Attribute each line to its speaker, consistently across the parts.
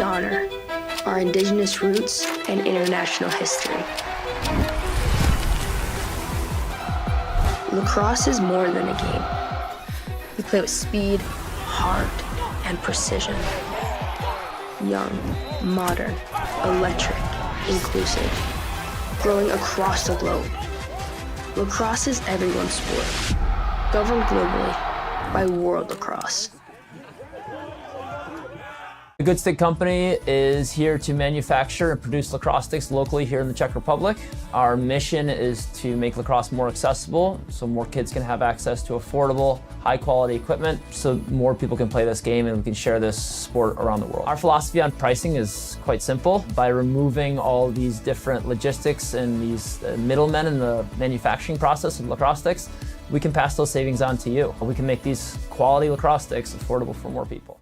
Speaker 1: honor our indigenous roots and international history. Lacrosse is more than a game. We play with speed, heart, and precision. Young, modern, electric, inclusive, growing across the globe. Lacrosse is everyone's sport, governed globally by World Lacrosse.
Speaker 2: The Good Stick Company is here to manufacture and produce lacrosse sticks locally here in the Czech Republic. Our mission is to make lacrosse more accessible so more kids can have access to affordable, high-quality equipment so more people can play this game and we can share this sport around the world. Our philosophy on pricing is quite simple. By removing all these different logistics and these middlemen in the manufacturing process of lacrosse sticks, we can pass those savings on to you. We can make these quality lacrosse sticks affordable for more people.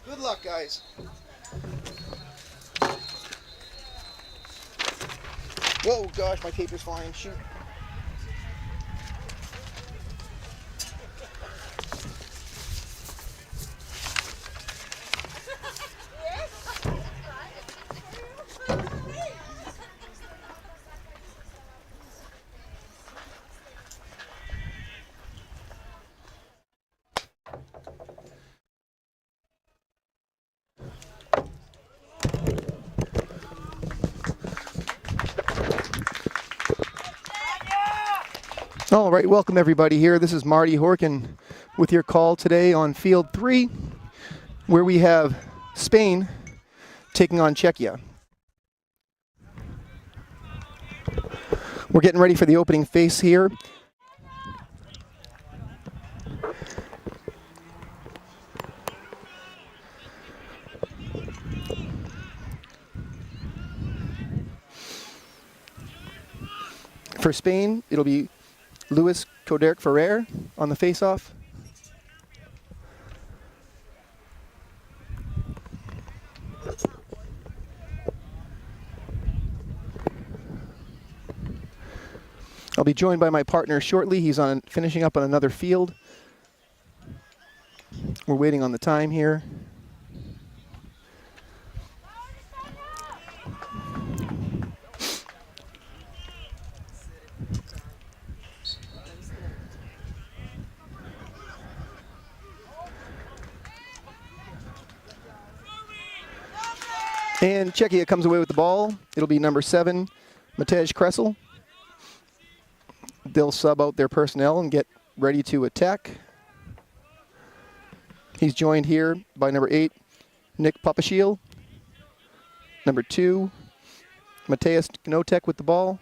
Speaker 3: Good luck, guys. Whoa, gosh, my tape is flying. Shoot. All right, welcome everybody here. This is Marty Horkin with your call today on Field 3, where we have Spain taking on Czechia. We're getting ready for the opening face here. For Spain, it'll be Luis Coderc Ferrer on the face-off. I'll be joined by my partner shortly. He's finishing up on another field. We're waiting on the time here. And Czechia comes away with the ball. It'll be number 7, Matej Kressel. They'll sub out their personnel and get ready to attack. He's joined here by number 8, Nick Papashil. Number 2, Mateus Gnotek with the ball.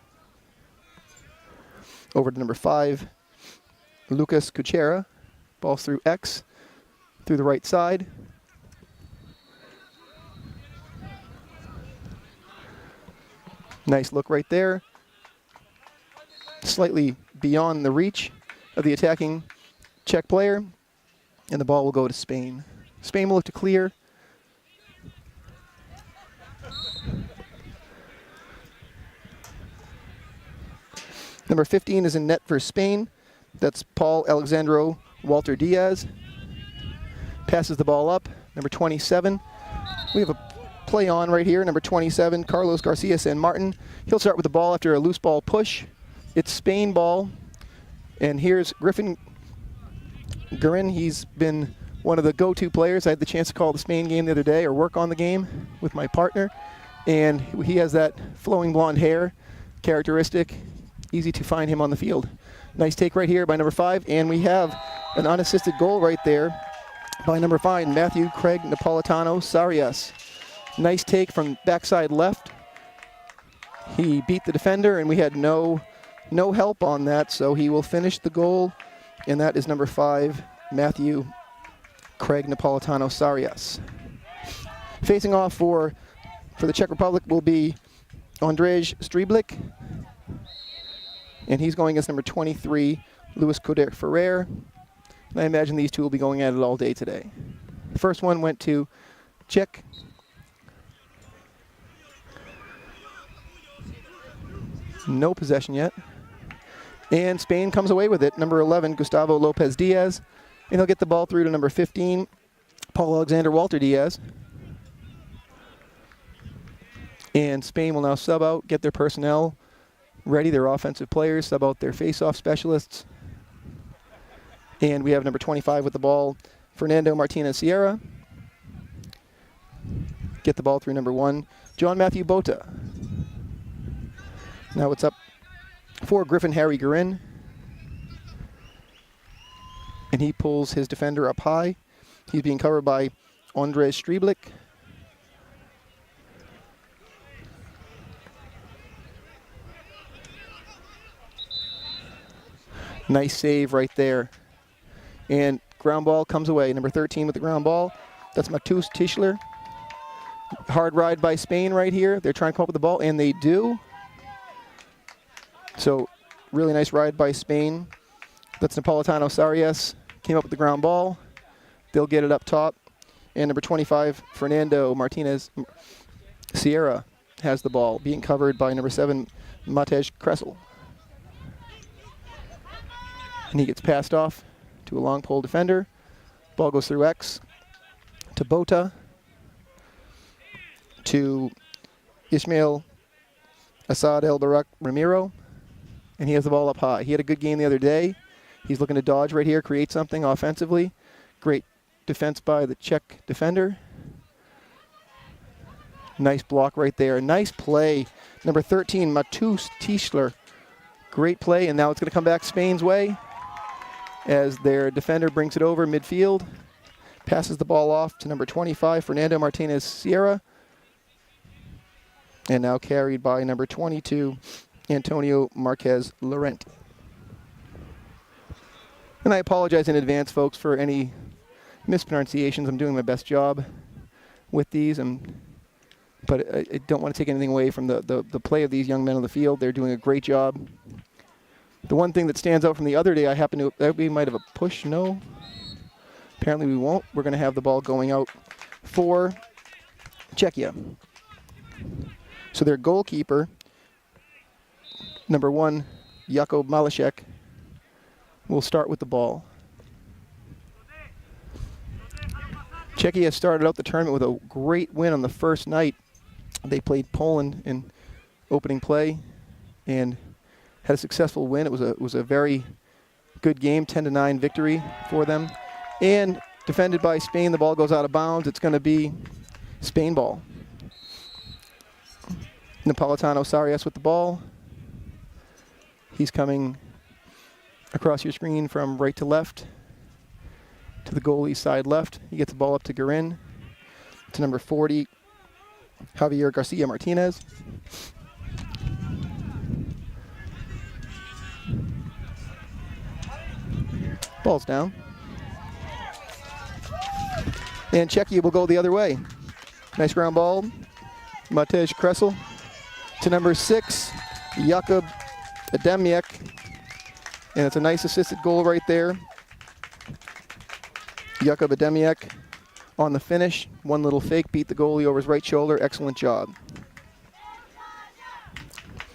Speaker 3: Over to number 5, Lucas Kuchera. Ball's through X, through the right side. Nice look right there. Slightly beyond the reach of the attacking Czech player. And the ball will go to Spain. Spain will look to clear. Number 15 is in net for Spain. That's Paul Alexandro Walter Diaz. Passes the ball up. Number 27. We have a play on right here. Number 27, Carlos Garcia San Martin. He'll start with the ball after a loose ball push. It's Spain ball. And here's Griffin Gurin. He's been one of the go-to players. I had the chance to call the Spain game the other day, or work on the game with my partner. And he has that flowing blonde hair characteristic. Easy to find him on the field. Nice take right here by number 5. And we have an unassisted goal right there by number 5, Matthew Craig Napolitano Sarias. Nice take from backside left. He beat the defender, and we had no help on that, so he will finish the goal, and that is number 5, Matthew Craig Napolitano Sarias. Facing off for the Czech Republic will be Andrej Streblik, and he's going against number 23, Luis Coder Ferrer. And I imagine these two will be going at it all day today. The first one went to Czech. No possession yet. And Spain comes away with it. Number 11, Gustavo Lopez Diaz. And he'll get the ball through to number 15, Paul Alexander Walter Diaz. And Spain will now sub out, get their personnel ready, their offensive players, sub out their face-off specialists. And we have number 25 with the ball, Fernando Martinez Sierra. Get the ball through number 1, John Matthew Bota. Now it's up for Griffin Harry Guerin. And he pulls his defender up high. He's being covered by Andrej Streblik. Nice save right there. And ground ball comes away. Number 13 with the ground ball. That's Matus Tischler. Hard ride by Spain right here. They're trying to come up with the ball, and they do. So really nice ride by Spain. That's Napolitano Sarias. Came up with the ground ball. They'll get it up top. And number 25, Fernando Martinez Sierra has the ball, being covered by number 7, Matej Kressel. And he gets passed off to a long pole defender. Ball goes through X to Bota, to Ismail Assad El Barak Ramiro, and he has the ball up high. He had a good game the other day. He's looking to dodge right here, create something offensively. Great defense by the Czech defender. Nice block right there. Nice play. Number 13, Matus Tischler. Great play, and now it's going to come back Spain's way as their defender brings it over midfield. Passes the ball off to number 25, Fernando Martinez Sierra. And now carried by number 22, Antonio Marquez Laurenti. And I apologize in advance, folks, for any mispronunciations. I'm doing my best job with these, but I don't want to take anything away from the play of these young men on the field. They're doing a great job. The one thing that stands out from the other day, we might have a push, no? Apparently we won't. We're going to have the ball going out for Czechia. So their goalkeeper, number 1, Jakub Malešek, will start with the ball. Czechia started out the tournament with a great win on the first night. They played Poland in opening play and had a successful win. It was a very good game, 10-9 victory for them. And defended by Spain, the ball goes out of bounds. It's going to be Spain ball. Napolitano Sarias with the ball. He's coming across your screen from right to left to the goalie side left. He gets the ball up to Guerin, to number 40, Javier Garcia Martinez. Ball's down. And Czechia will go the other way. Nice ground ball. Matej Kressel to number 6, Jakub Ademiak. And it's a nice assisted goal right there. Jakub Ademiak on the finish. One little fake, beat the goalie over his right shoulder. Excellent job.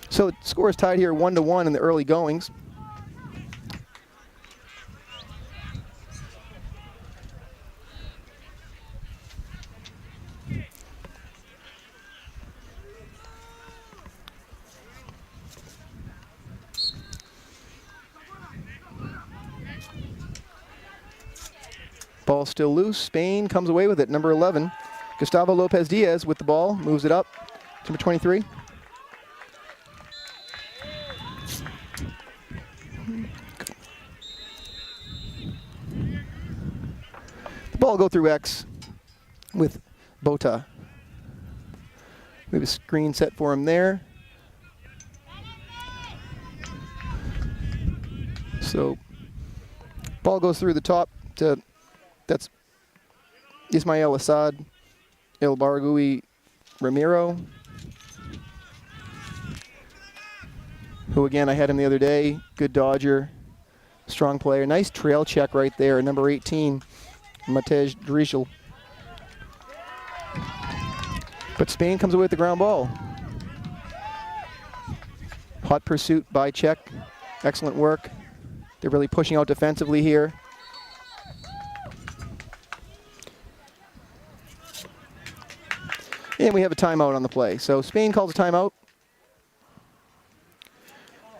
Speaker 3: So the score is tied here 1-1 in the early goings. Ball still loose. Spain comes away with it. Number 11, Gustavo Lopez Diaz with the ball. Moves it up. Number 23. The ball will go through X with Bota. We have a screen set for him there. So ball goes through the top to, that's Ismail Assad Ilbargui Ramiro, who again I had him the other day. Good dodger, strong player. Nice trail check right there. Number 18, Matej Drischel. But Spain comes away with the ground ball. Hot pursuit by Czech. Excellent work. They're really pushing out defensively here. And we have a timeout on the play. So Spain calls a timeout.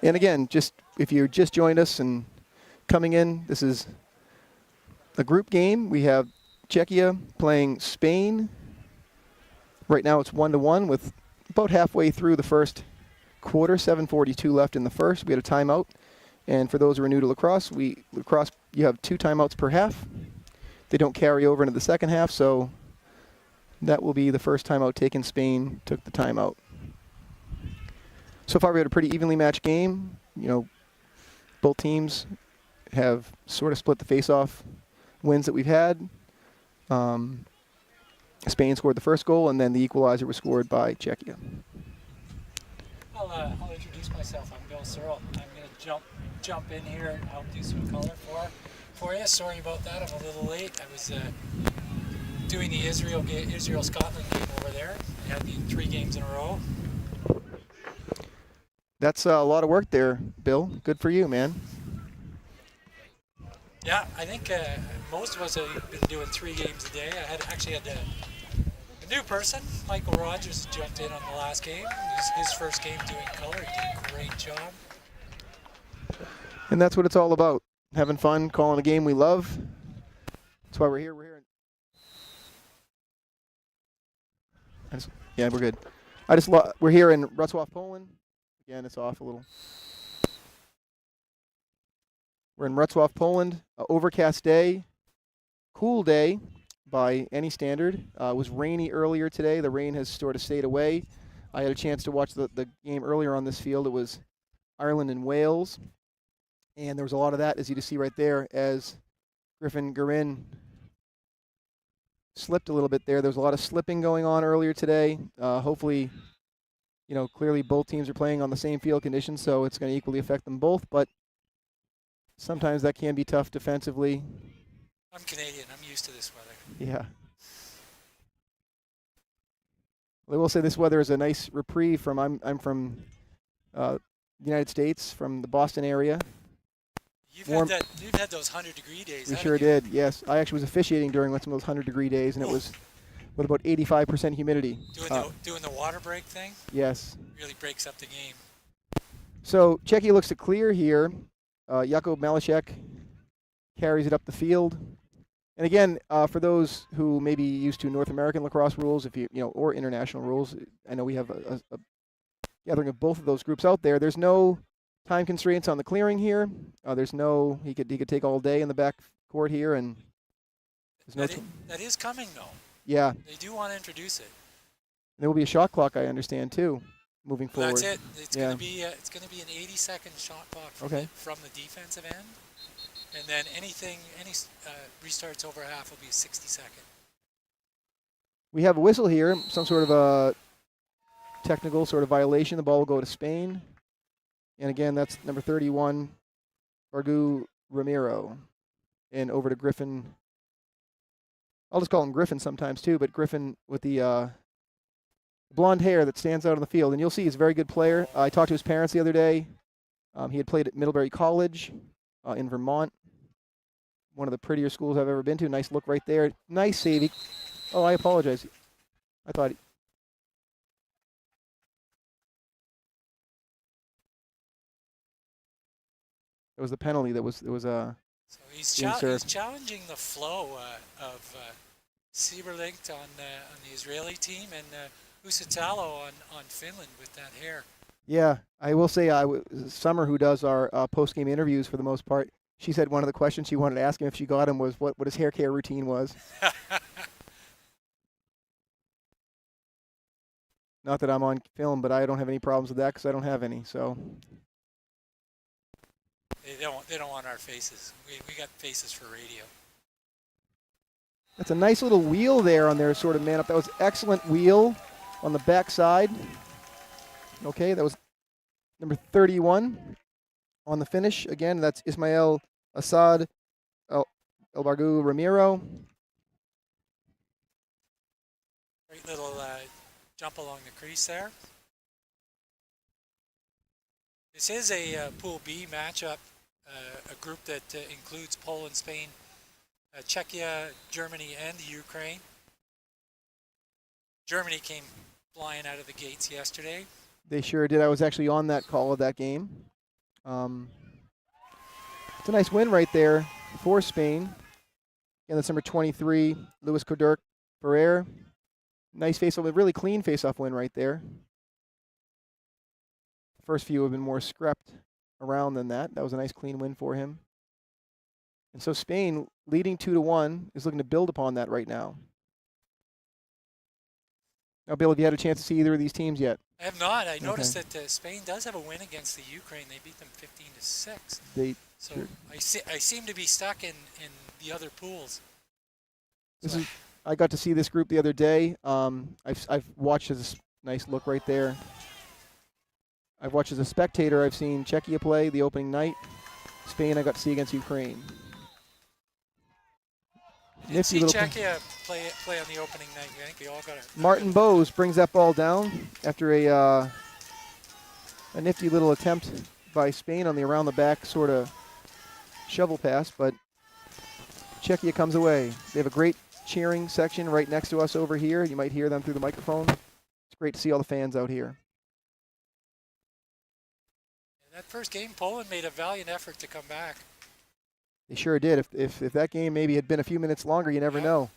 Speaker 3: And again, just if you just joined us and coming in, this is a group game. We have Czechia playing Spain. Right now it's 1-1 with about halfway through the first quarter, 7:42 left in the first. We had a timeout. And for those who are new to lacrosse, you have 2 timeouts per half. They don't carry over into the second half, so that will be the first timeout taken. Spain took the timeout. So far we had a pretty evenly matched game. You know, both teams have sort of split the face-off wins that we've had. Spain scored the first goal, and then the equalizer was scored by Czechia.
Speaker 4: I'll introduce myself. I'm Bill Searle. I'm going to jump in here and help do some color for you. Sorry about that. I'm a little late. I was doing the Israel-Scotland game over there. I had the 3 games in a row.
Speaker 3: That's a lot of work there, Bill. Good for you, man.
Speaker 4: Yeah, I think most of us have been doing 3 games a day. I actually had a new person, Michael Rogers, jumped in on the last game. It was his first game doing color. He did a great job.
Speaker 3: And that's what it's all about. Having fun, calling a game we love. That's why we're here. Yeah, we're good. We're here in Wrocław, Poland. Again, it's off a little. We're in Wrocław, Poland. Overcast day, cool day by any standard. It was rainy earlier today. The rain has sort of stayed away. I had a chance to watch the game earlier on this field. It was Ireland and Wales. And there was a lot of that, as you can see right there, as Griffin Garin slipped a little bit there. There was a lot of slipping going on earlier today. Hopefully, you know, clearly both teams are playing on the same field conditions, so it's going to equally affect them both. But sometimes that can be tough defensively.
Speaker 4: I'm Canadian. I'm used to this weather.
Speaker 3: Yeah. Well, I will say this weather is a nice reprieve from. I'm from the United States, from the Boston area.
Speaker 4: You've had those 100-degree days.
Speaker 3: We sure did. Yes, I actually was officiating during some of those 100-degree days, and it was with about 85% humidity.
Speaker 4: Doing the water break thing.
Speaker 3: Yes.
Speaker 4: Really breaks up the game.
Speaker 3: So Czechia looks to clear here. Jakub Malešek carries it up the field. And again, for those who may be used to North American lacrosse rules, or international rules, I know we have a gathering of both of those groups out there. There's no time constraints on the clearing here. There's no he could take all day in the back court here, and there's
Speaker 4: that is coming though.
Speaker 3: Yeah.
Speaker 4: They do want to introduce it.
Speaker 3: And there will be a shot clock, I understand, too, moving forward.
Speaker 4: That's it. It's going to be an 80-second shot clock from the defensive end, and then any restarts over half will be a 60-second.
Speaker 3: We have a whistle here, some sort of a technical sort of violation. The ball will go to Spain. And again, that's number 31, Bargu Ramiro. And over to Griffin. I'll just call him Griffin sometimes too, but Griffin with the blonde hair that stands out on the field. And you'll see he's a very good player. I talked to his parents the other day. He had played at Middlebury College in Vermont. One of the prettier schools I've ever been to. Nice look right there. Nice save. Oh, I apologize. I thought... It was the penalty that was
Speaker 4: So he's challenging the flow of Sieberlicht on the Israeli team and Usitalo on Finland with that hair.
Speaker 3: Yeah, I will say Summer, who does our post-game interviews for the most part, she said one of the questions she wanted to ask him if she got him was what his hair care routine was. Not that I'm on film, but I don't have any problems with that because I don't have any. So.
Speaker 4: They don't want our faces. We got faces for radio.
Speaker 3: That's a nice little wheel there on their sort of man up. That was excellent wheel on the back side. Okay, that was number 31 on the finish. Again, that's Ismael Assad El Bargu Ramiro.
Speaker 4: Great little jump along the crease there. This is a Pool B matchup, a group that includes Poland, Spain, Czechia, Germany, and the Ukraine. Germany came flying out of the gates yesterday.
Speaker 3: They sure did. I was actually on that call of that game. It's a nice win right there for Spain. And that's number 23, Luis Codurk Ferrer. Nice face-off, a really clean face-off win right there. First few have been more scrapped around than that. That was a nice clean win for him. And so Spain, leading 2-1, is looking to build upon that right now. Now, Bill, have you had a chance to see either of these teams yet?
Speaker 4: I have not. I noticed that Spain does have a win against the Ukraine. They beat them 15-6. So sure. I seem to be stuck in the other pools.
Speaker 3: I got to see this group the other day. I've watched this nice look right there. I've watched as a spectator. I've seen Czechia play the opening night. Spain I got to see against Ukraine.
Speaker 4: Did see Czechia play on the opening night. I think they all got it.
Speaker 3: Martin Bowes brings that ball down after a nifty little attempt by Spain on the around the back sort of shovel pass, but Czechia comes away. They have a great cheering section right next to us over here. You might hear them through the microphone. It's great to see all the fans out here.
Speaker 4: In that first game, Poland made a valiant effort to come back.
Speaker 3: They sure did. If that game maybe had been a few minutes longer, you never know.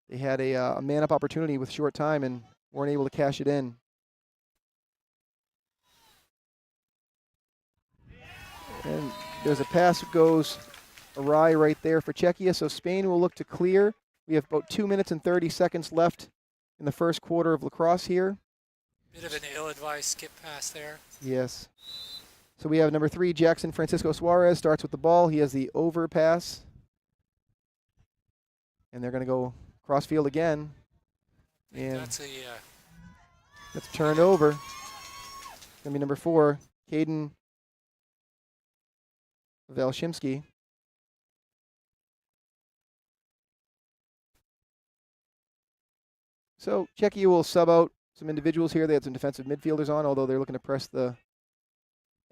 Speaker 3: They had a man-up opportunity with short time and weren't able to cash it in. And there's a pass that goes awry right there for Czechia, so Spain will look to clear. We have about 2 minutes and 30 seconds left in the first quarter of lacrosse here.
Speaker 4: Bit of an ill-advised skip pass there.
Speaker 3: Yes. So we have number 3, Jackson Francisco Suarez, starts with the ball. He has the over pass. And they're going to go cross field again. And
Speaker 4: that's
Speaker 3: turned over. It's going to be number 4, Caden Valshimsky. So Czechia will sub out some individuals here. They had some defensive midfielders on, although they're looking to press the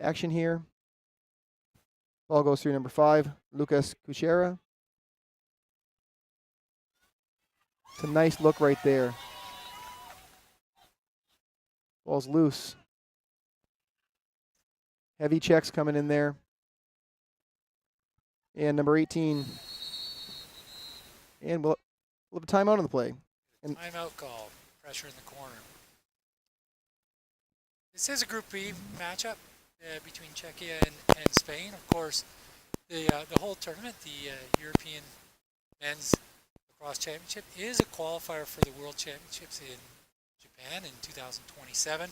Speaker 3: action here. Ball goes through number 5, Lucas Kuchera. It's a nice look right there. Ball's loose. Heavy checks coming in there. And number 18. And we'll have a timeout on the play. And
Speaker 4: timeout call. Pressure in the corner. This is a Group B matchup between Czechia and Spain. Of course, the whole tournament, the European Men's Lacrosse Championship, is a qualifier for the World Championships in Japan in 2027,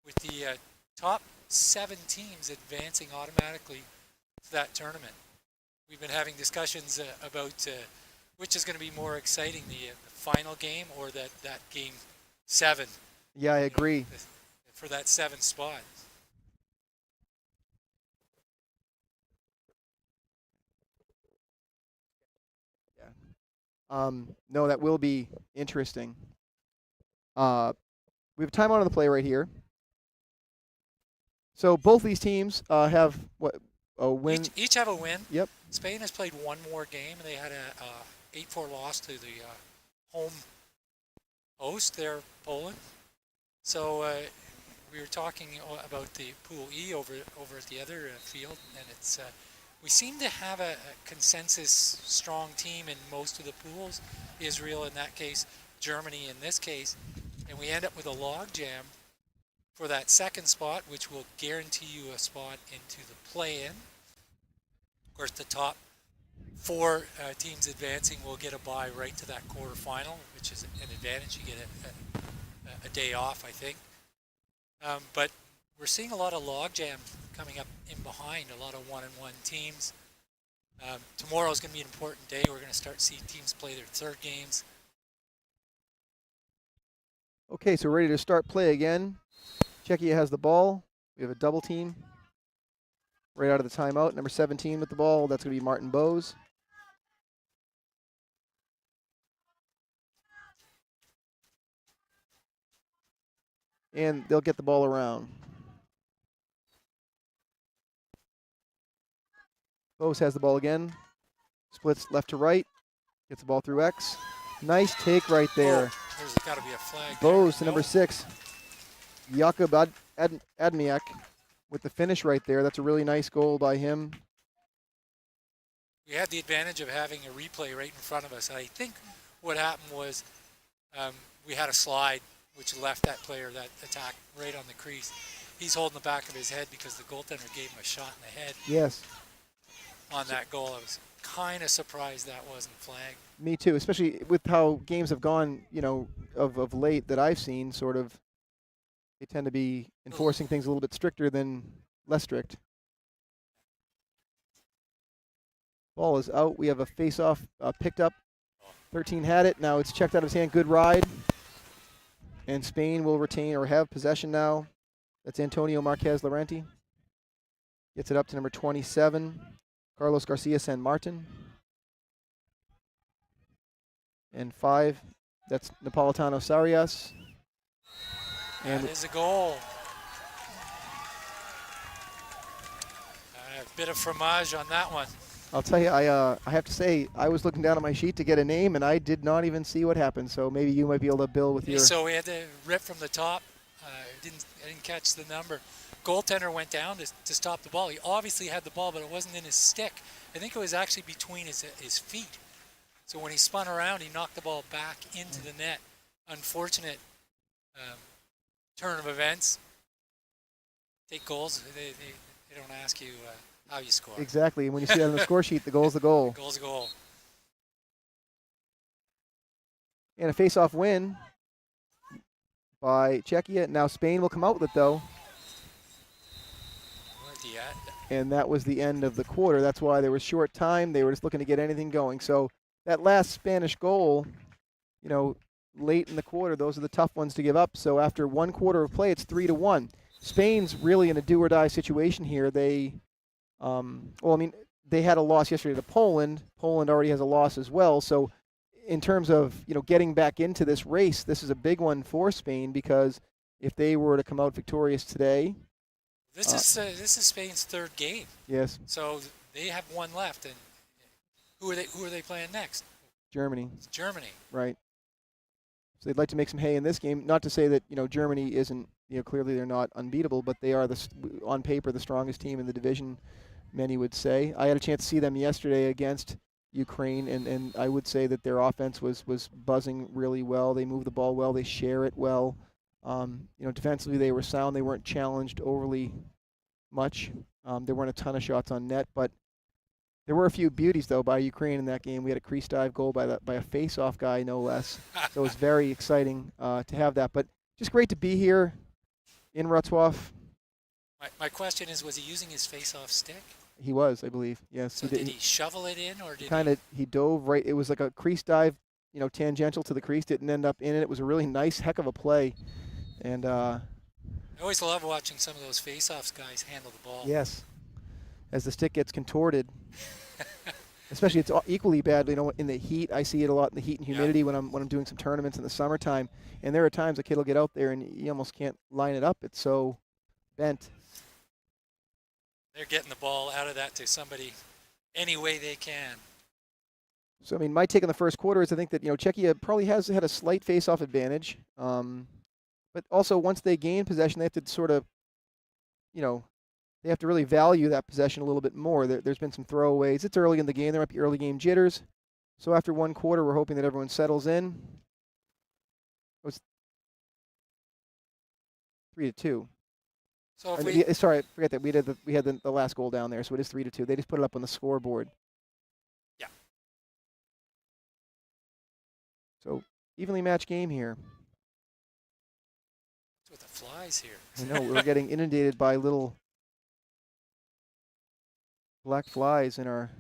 Speaker 4: with the top 7 teams advancing automatically to that tournament. We've been having discussions about which is going to be more exciting, the final game or that game 7.
Speaker 3: Yeah, I agree.
Speaker 4: For that 7th spot.
Speaker 3: Yeah. No, that will be interesting. We have time out on the play right here. So both these teams have what, a win?
Speaker 4: Each have a win.
Speaker 3: Yep.
Speaker 4: Spain has played one more game. They had a 8-4 loss to the home host there, Poland. So we were talking about the Pool E over at the other field, and it's we seem to have a consensus strong team in most of the pools. Israel in that case, Germany in this case, and we end up with a log jam for that 2nd spot, which will guarantee you a spot into the play-in. Of course, the top 4 teams advancing will get a bye right to that quarterfinal, which is an advantage. You get a day off, I think. But we're seeing a lot of logjam coming up in behind, a lot of 1-on-1 teams. Tomorrow is going to be an important day. We're going to start seeing teams play their third games.
Speaker 3: Okay, so we're ready to start play again. Czechia has the ball. We have a double team right out of the timeout. Number 17 with the ball. That's going to be Martin Bose. And they'll get the ball around. Bose has the ball again. Splits left to right. Gets the ball through X. Nice take right there.
Speaker 4: Oh, there's got to be a flag.
Speaker 3: Bose to
Speaker 4: there.
Speaker 3: number 6. Jakub Admiak with the finish right there. That's a really nice goal by him.
Speaker 4: We had the advantage of having a replay right in front of us. I think what happened was we had a slide which left that player, that attack, right on the crease. He's holding the back of his head because the goaltender gave him a shot in the head.
Speaker 3: Yes.
Speaker 4: On that goal. I was kind of surprised that wasn't flagged.
Speaker 3: Me too, especially with how games have gone, you know, of late that I've seen, sort of, they tend to be enforcing things a little bit stricter than less strict. Ball is out. We have a face-off picked up. 13 had it. Now it's checked out of his hand. Good ride. And Spain will retain or have possession now. That's Antonio Marquez Laurenti. Gets it up to number 27, Carlos Garcia San Martin. And 5, that's Napolitano Sarias. And
Speaker 4: that is a goal. A bit of fromage on that one.
Speaker 3: I'll tell you, I have to say, I was looking down at my sheet to get a name, and I did not even see what happened. So maybe you might be able to bill with your.
Speaker 4: So we had to rip from the top. I didn't catch the number. Goaltender went down to stop the ball. He obviously had the ball, but it wasn't in his stick. I think it was actually between his feet. So when he spun around, he knocked the ball back into the net. Unfortunate turn of events. Take goals. They don't ask you how you score.
Speaker 3: Exactly. And when you see that on the score sheet, the goal's the goal.
Speaker 4: Goal's a goal.
Speaker 3: And a face-off win by Czechia. Now Spain will come out with it, though. And that was the end of the quarter. That's why there was short time. They were just looking to get anything going. So that last Spanish goal, you know, late in the quarter, those are the tough ones to give up. So after one quarter of play, it's 3-1. Spain's really in a do-or-die situation here. They, they had a loss yesterday to Poland. Poland already has a loss as well. So in terms of, you know, getting back into this race, this is a big one for Spain, because if they were to come out victorious today.
Speaker 4: This is Spain's third game.
Speaker 3: Yes.
Speaker 4: So they have one left, and who are they playing next?
Speaker 3: Germany.
Speaker 4: It's Germany.
Speaker 3: Right. So they'd like to make some hay in this game. Not to say that, you know, Germany isn't, you know, clearly they're not unbeatable, but they are on paper the strongest team in the division, many would say. I had a chance to see them yesterday against Ukraine, and I would say that their offense was buzzing really well. They move the ball well. They share it well. You know, defensively they were sound. They weren't challenged overly much. There weren't a ton of shots on net, but there were a few beauties, though, by Ukraine in that game. We had a crease dive goal by a face-off guy, no less. So it was very exciting to have that. But just great to be here in Wrocław.
Speaker 4: My question is, was he using his face-off stick?
Speaker 3: He was, I believe. Yes.
Speaker 4: So did he shovel it in, or did
Speaker 3: he dove right? It was like a crease dive, you know, tangential to the crease. Didn't end up in it. It was a really nice, heck of a play. And
Speaker 4: I always love watching some of those face-offs guys handle the ball.
Speaker 3: Yes. As the stick gets contorted. Especially it's equally bad, you know, in the heat. I see it a lot in the heat and humidity when I'm doing some tournaments in the summertime. And there are times a kid will get out there and you almost can't line it up. It's so bent.
Speaker 4: They're getting the ball out of that to somebody any way they can.
Speaker 3: So, I mean, my take on the first quarter is I think that, you know, Czechia probably has had a slight face-off advantage. But also once they gain possession, they have to sort of, you know, they have to really value that possession a little bit more. There's been some throwaways. It's early in the game. There might be early game jitters. So after one quarter, we're hoping that everyone settles in. It was 3-2.
Speaker 4: So if
Speaker 3: sorry, forget that. We had the last goal down there, so it is 3-2. They just put it up on the scoreboard.
Speaker 4: Yeah.
Speaker 3: So evenly matched game here.
Speaker 4: What's with the flies here?
Speaker 3: I know, we're getting inundated by little black flies in our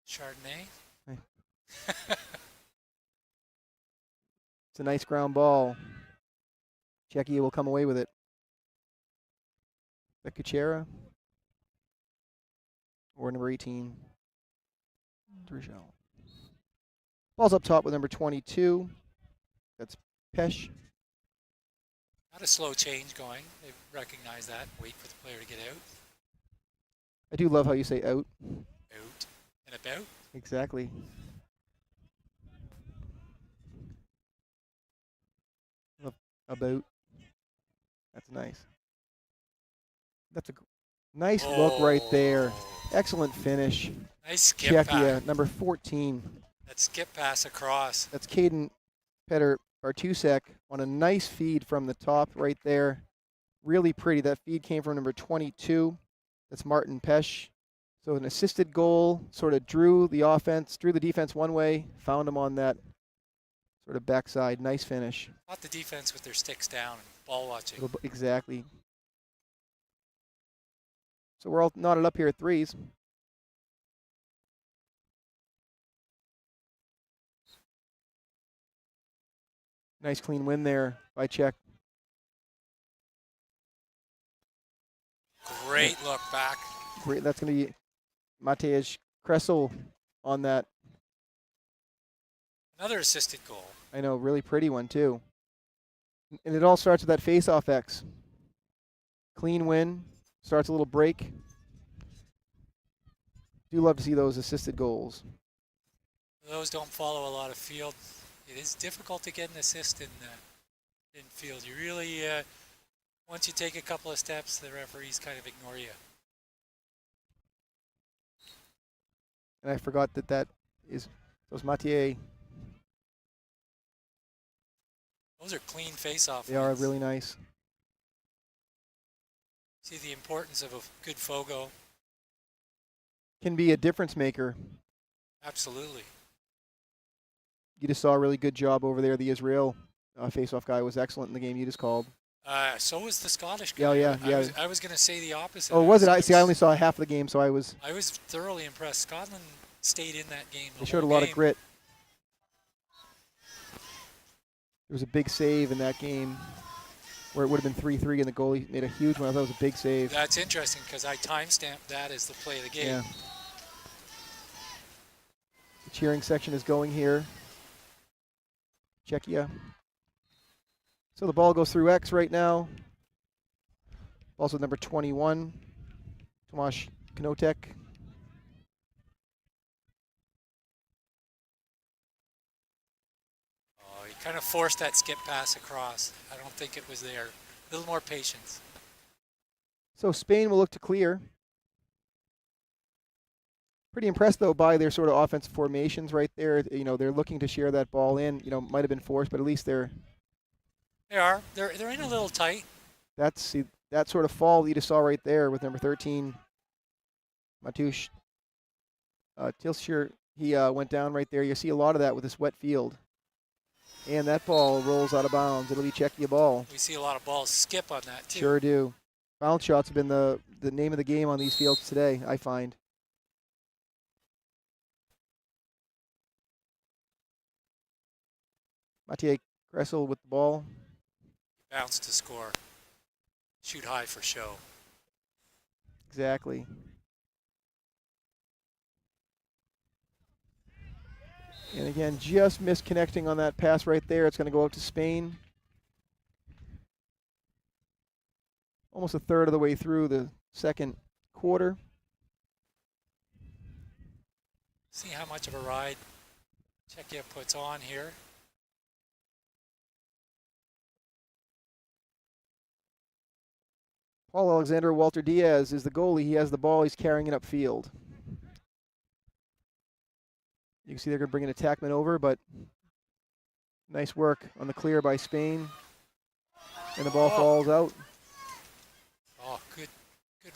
Speaker 4: Chardonnay.
Speaker 3: It's a nice ground ball. Chequia will come away with it. The Kuchera or number 18, Drigel. Ball's up top with number 22. That's Pesh.
Speaker 4: Not a slow change going. They recognize that. Wait for the player to get out.
Speaker 3: I do love how you say out.
Speaker 4: Out and about.
Speaker 3: Exactly. About. That's nice. That's a nice look right there. Excellent finish.
Speaker 4: Nice skip
Speaker 3: Chequia,
Speaker 4: pass.
Speaker 3: number 14.
Speaker 4: That skip pass across.
Speaker 3: That's Caden Petter Bartusek on a nice feed from the top right there. Really pretty. That feed came from number 22. That's Martin Pesh. So an assisted goal, sort of drew the defense one way, found him on that sort of backside. Nice finish.
Speaker 4: Not the defense with their sticks down and ball watching.
Speaker 3: Exactly. So we're all knotted up here at threes. Nice clean win there by Czech.
Speaker 4: Great look back.
Speaker 3: Great. That's going to be Matej Kressel on that.
Speaker 4: Another assisted goal.
Speaker 3: I know, really pretty one too. And it all starts with that face-off X. Clean win. Starts a little break. Do love to see those assisted goals.
Speaker 4: Those don't follow a lot of field. It is difficult to get an assist in field. You really, once you take a couple of steps, the referees kind of ignore you.
Speaker 3: And I forgot that is those Mathieu.
Speaker 4: Those are clean face-off.
Speaker 3: They are really nice.
Speaker 4: See the importance of a good Fogo.
Speaker 3: Can be a difference maker.
Speaker 4: Absolutely.
Speaker 3: You just saw a really good job over there. The Israel face-off guy was excellent in the game you just called.
Speaker 4: So was the Scottish guy.
Speaker 3: Yeah.
Speaker 4: I was going to say the opposite.
Speaker 3: Oh, was it? I only saw half of the game, so I was
Speaker 4: thoroughly impressed. Scotland stayed in that game.
Speaker 3: They showed a lot of grit. There was a big save in that game where it would have been 3-3 and the goalie made a huge one. I thought it was a big save.
Speaker 4: That's interesting because I timestamped that as the play of the game.
Speaker 3: Yeah. The cheering section is going here. Czechia. So the ball goes through X right now. Ball's with number 21, Tomasz Knotek.
Speaker 4: Oh, he kind of forced that skip pass across. I don't think it was there. A little more patience.
Speaker 3: So Spain will look to clear. Pretty impressed, though, by their sort of offensive formations right there. You know, they're looking to share that ball in. You know, might have been forced, but at least they're...
Speaker 4: They are. They're in a little tight.
Speaker 3: That's that sort of fall that you just saw right there with number 13, Matusz Tilscher. He went down right there. You see a lot of that with this wet field. And that ball rolls out of bounds. It'll be Czechia ball.
Speaker 4: We see a lot of balls skip on that, too.
Speaker 3: Sure do. Bounce shots have been the name of the game on these fields today, I find. Matej Kressel with the ball.
Speaker 4: Bounce to score. Shoot high for show.
Speaker 3: Exactly. And again, just misconnecting on that pass right there. It's going to go out to Spain. Almost a third of the way through the second quarter.
Speaker 4: See how much of a ride Czechia puts on here.
Speaker 3: Paul Alexander Walter Diaz is the goalie. He has the ball. He's carrying it upfield. You can see they're going to bring an attackman over, but nice work on the clear by Spain. And the ball falls out.
Speaker 4: Oh, good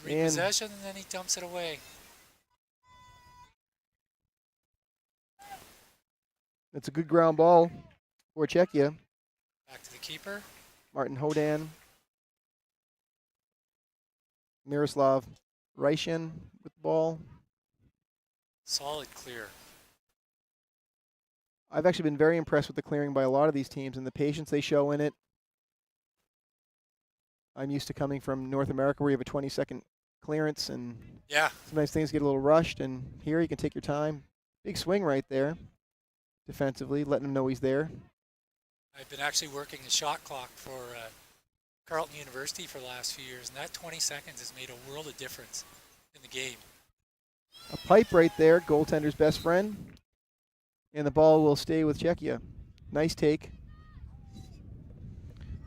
Speaker 4: repossession, and then he dumps it away.
Speaker 3: It's a good ground ball for Czechia.
Speaker 4: Back to the keeper.
Speaker 3: Martin Hodan. Miroslav Reishin with the ball.
Speaker 4: Solid clear.
Speaker 3: I've actually been very impressed with the clearing by a lot of these teams and the patience they show in it. I'm used to coming from North America where you have a 20-second clearance, and
Speaker 4: Yeah.
Speaker 3: sometimes things get a little rushed, and here you can take your time. Big swing right there defensively, letting him know he's there.
Speaker 4: I've been actually working the shot clock for Carleton University for the last few years, and that 20 seconds has made a world of difference in the game.
Speaker 3: A pipe right there, goaltender's best friend. And the ball will stay with Czechia. Nice take.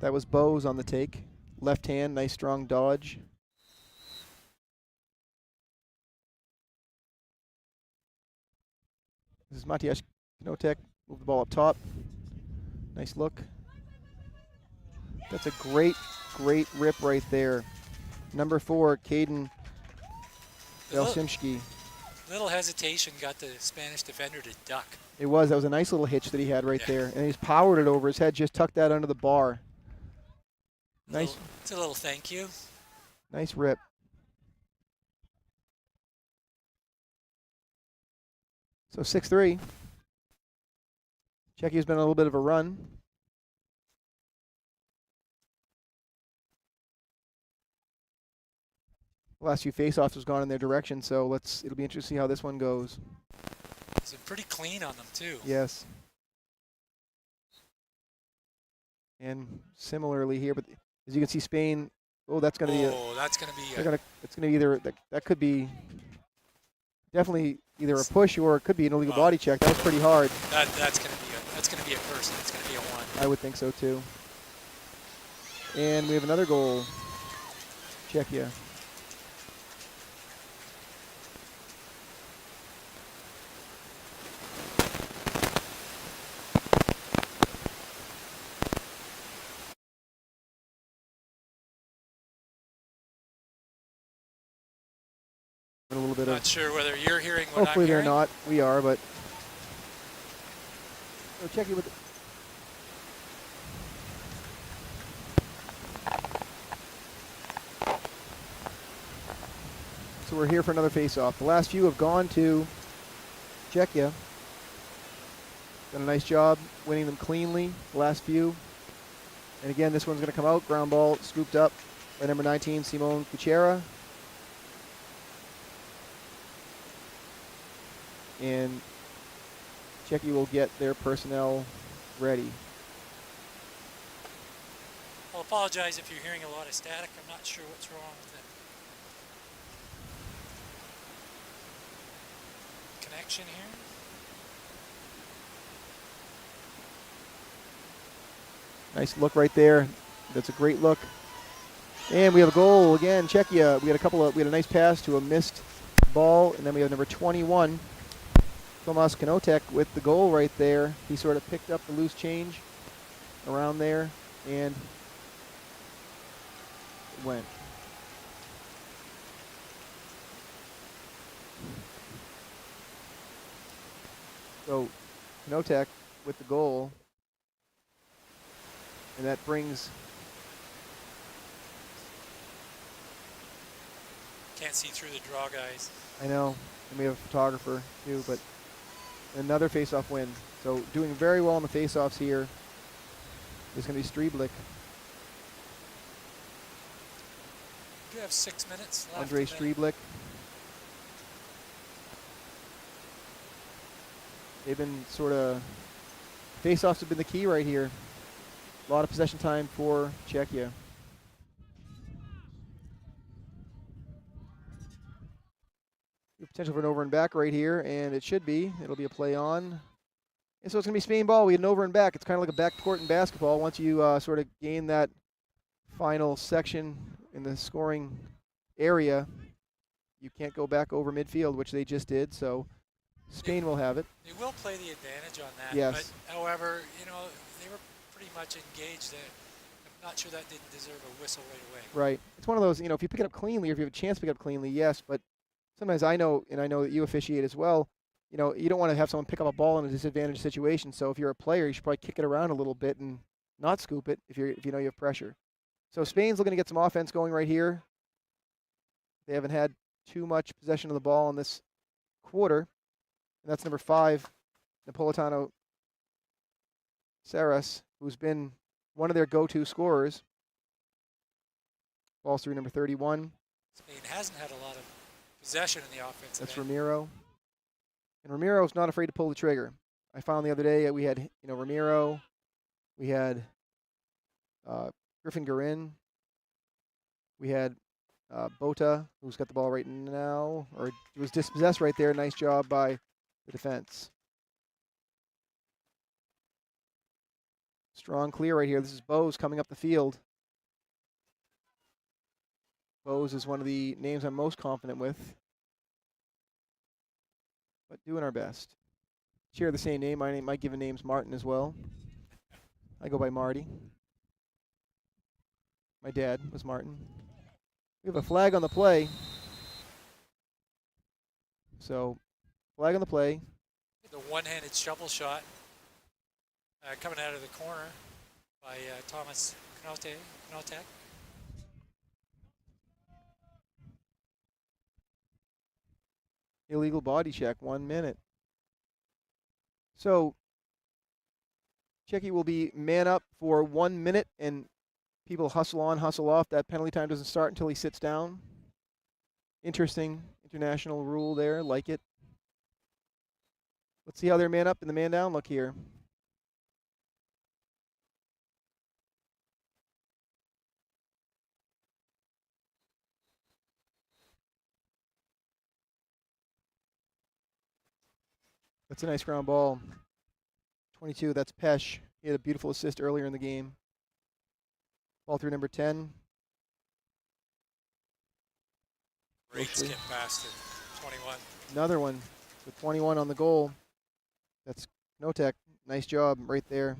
Speaker 3: That was Bose on the take. Left hand, nice strong dodge. This is Matias Knotek. Move the ball up top. Nice look. That's a great, great rip right there. Number 4, Caden Belsinski.
Speaker 4: Little hesitation got the Spanish defender to duck.
Speaker 3: That was a nice little hitch that he had right there. And he's powered it over his head, just tucked that under the bar. Nice.
Speaker 4: It's a little thank you.
Speaker 3: Nice rip. So 6-3. Czechia's been on a little bit of a run. The last few faceoffs has gone in their direction, so it'll be interesting to see how this one goes.
Speaker 4: It's been pretty clean on them too.
Speaker 3: Yes. And similarly here, but as you can see, Spain. Oh, that's going to be.
Speaker 4: That's going to be.
Speaker 3: It's going to be either that could be definitely either a push or it could be an illegal body check. That was pretty hard.
Speaker 4: That's going to be a person. It's going to be a 1.
Speaker 3: I would think so too. And we have another goal. Czechia. A little bit
Speaker 4: Not sure whether you're hearing what
Speaker 3: hopefully
Speaker 4: I'm hearing.
Speaker 3: they're not. We are, but so Czechia with. So we're here for another face-off. The last few have gone to Czechia. Done a nice job winning them cleanly. The last few. And again, this one's going to come out. Ground ball scooped up by number 19, Simone Kuchera. And Czechia will get their personnel ready.
Speaker 4: I'll apologize if you're hearing a lot of static. I'm not sure what's wrong with the connection here.
Speaker 3: Nice look right there. That's a great look. And we have a goal again. Czechia. We had a nice pass to a missed ball, and then we have number 21. Tomas Knotek with the goal right there. He sort of picked up the loose change around there and it went. So Knotek with the goal, and that brings.
Speaker 4: Can't see through the draw, guys.
Speaker 3: I know, and we have a photographer too, but another face-off win. So doing very well in the face-offs here is going to be Strieblik.
Speaker 4: You have 6 minutes left.
Speaker 3: Andre Strieblik. They've been sort of, face-offs have been the key right here. A lot of possession time for Czechia. Potential for an over and back right here, and it should be. It'll be a play on. And so it's going to be Spain ball. We had an over and back. It's kind of like a back court in basketball. Once you sort of gain that final section in the scoring area, you can't go back over midfield, which they just did. So Spain will have it.
Speaker 4: They will play the advantage on that.
Speaker 3: Yes.
Speaker 4: But, however, they were pretty much engaged. I'm not sure that didn't deserve a whistle right away.
Speaker 3: Right. It's one of those, if you pick it up cleanly, or if you have a chance to pick it up cleanly, yes. But sometimes I know, and I know that you officiate as well, you don't want to have someone pick up a ball in a disadvantaged situation. So if you're a player, you should probably kick it around a little bit and not scoop it if you know you have pressure. So Spain's looking to get some offense going right here. They haven't had too much possession of the ball in this quarter. And that's number 5, Napolitano Saras, who's been one of their go-to scorers. Balls through number 31.
Speaker 4: Spain hasn't had a lot of possession in the offense.
Speaker 3: That's Ramiro. And Ramiro's not afraid to pull the trigger. I found the other day we had, Ramiro, we had Griffin Garin, we had Bota, who's got the ball right now, or was dispossessed right there. Nice job by the defense. Strong clear right here. This is Bose coming up the field. Bose is one of the names I'm most confident with. But doing our best. Share the same name. My given name's Martin as well. I go by Marty. My dad was Martin. We have a flag on the play. So, flag on the play.
Speaker 4: The one-handed shovel shot coming out of the corner by Thomas Knotek.
Speaker 3: Illegal body check, 1 minute. So, Chequia will be man up for 1 minute, and people hustle on, hustle off. That penalty time doesn't start until he sits down. Interesting international rule there, like it. Let's see how they're man up and the man down look here. That's a nice ground ball. 22, that's Pesh. He had a beautiful assist earlier in the game. Ball through number 10.
Speaker 4: Great skip past it. 21.
Speaker 3: Another one with 21 on the goal. That's Knotek. Nice job right there.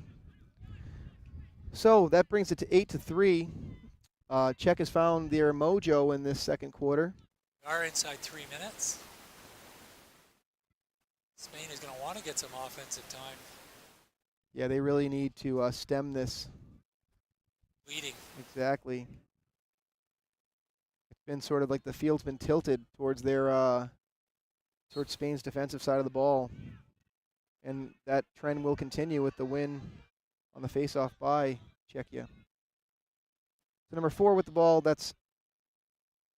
Speaker 3: So that brings it to 8-3. Czech has found their mojo in this second quarter.
Speaker 4: We are inside 3 minutes. Spain is going to want to get some offensive time.
Speaker 3: Yeah, they really need to stem this.
Speaker 4: Leading.
Speaker 3: Exactly. It's been sort of like the field's been tilted towards their towards Spain's defensive side of the ball, and that trend will continue with the win on the face-off by Czechia. So number 4 with the ball, that's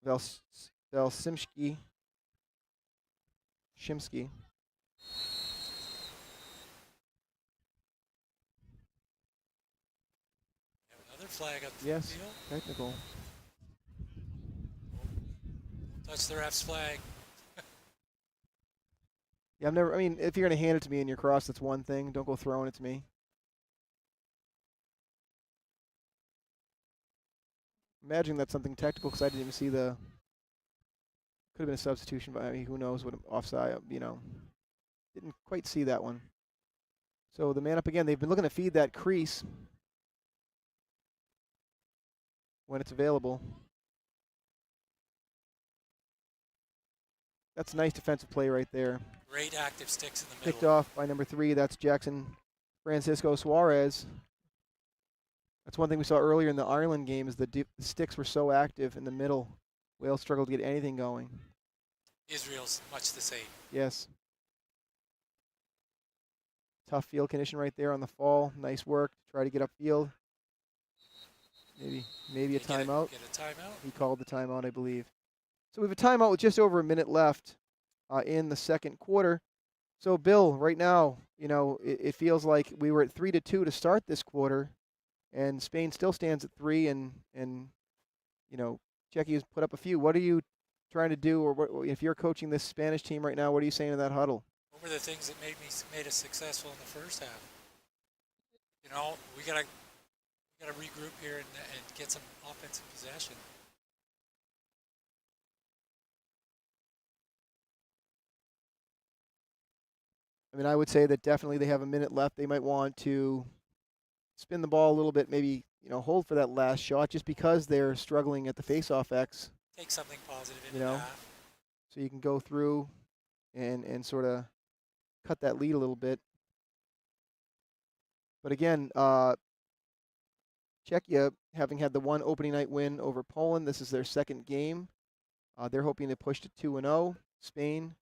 Speaker 3: Velsimski. Shimsky.
Speaker 4: Another flag up the
Speaker 3: Yes,
Speaker 4: field.
Speaker 3: technical.
Speaker 4: Touch the ref's flag.
Speaker 3: Yeah, if you're going to hand it to me in your cross, that's one thing. Don't go throwing it to me. Imagine that's something technical because I didn't even see the. Could have been a substitution, but who knows what offside, Didn't quite see that one. So the man up again. They've been looking to feed that crease when it's available. That's a nice defensive play right there.
Speaker 4: Great active sticks in the middle.
Speaker 3: Picked off by number 3. That's Jackson Francisco Suarez. That's one thing we saw earlier in the Ireland game is the sticks were so active in the middle. Wales struggled to get anything going.
Speaker 4: Israel's much the same.
Speaker 3: Yes. Tough field condition right there on the fall. Nice work. Try to get upfield. Maybe a timeout.
Speaker 4: Get a timeout.
Speaker 3: He called the timeout, I believe. So we have a timeout with just over a minute left in the second quarter. So Bill, right now, it feels like we were at 3-2 to start this quarter, and Spain still stands at 3, and Czechia's put up a few. What are you trying to do, or if you're coaching this Spanish team right now, what are you saying in that huddle?
Speaker 4: What were the things that made us successful in the first half? We gotta regroup here and get some offensive possession.
Speaker 3: I would say that definitely they have a minute left. They might want to spin the ball a little bit, maybe hold for that last shot, just because they're struggling at the face-off X.
Speaker 4: Take something positive in the half.
Speaker 3: So you can go through and sort of cut that lead a little bit. But again, Czechia, having had the one opening night win over Poland, this is their second game. They're hoping to push to 2-0. Spain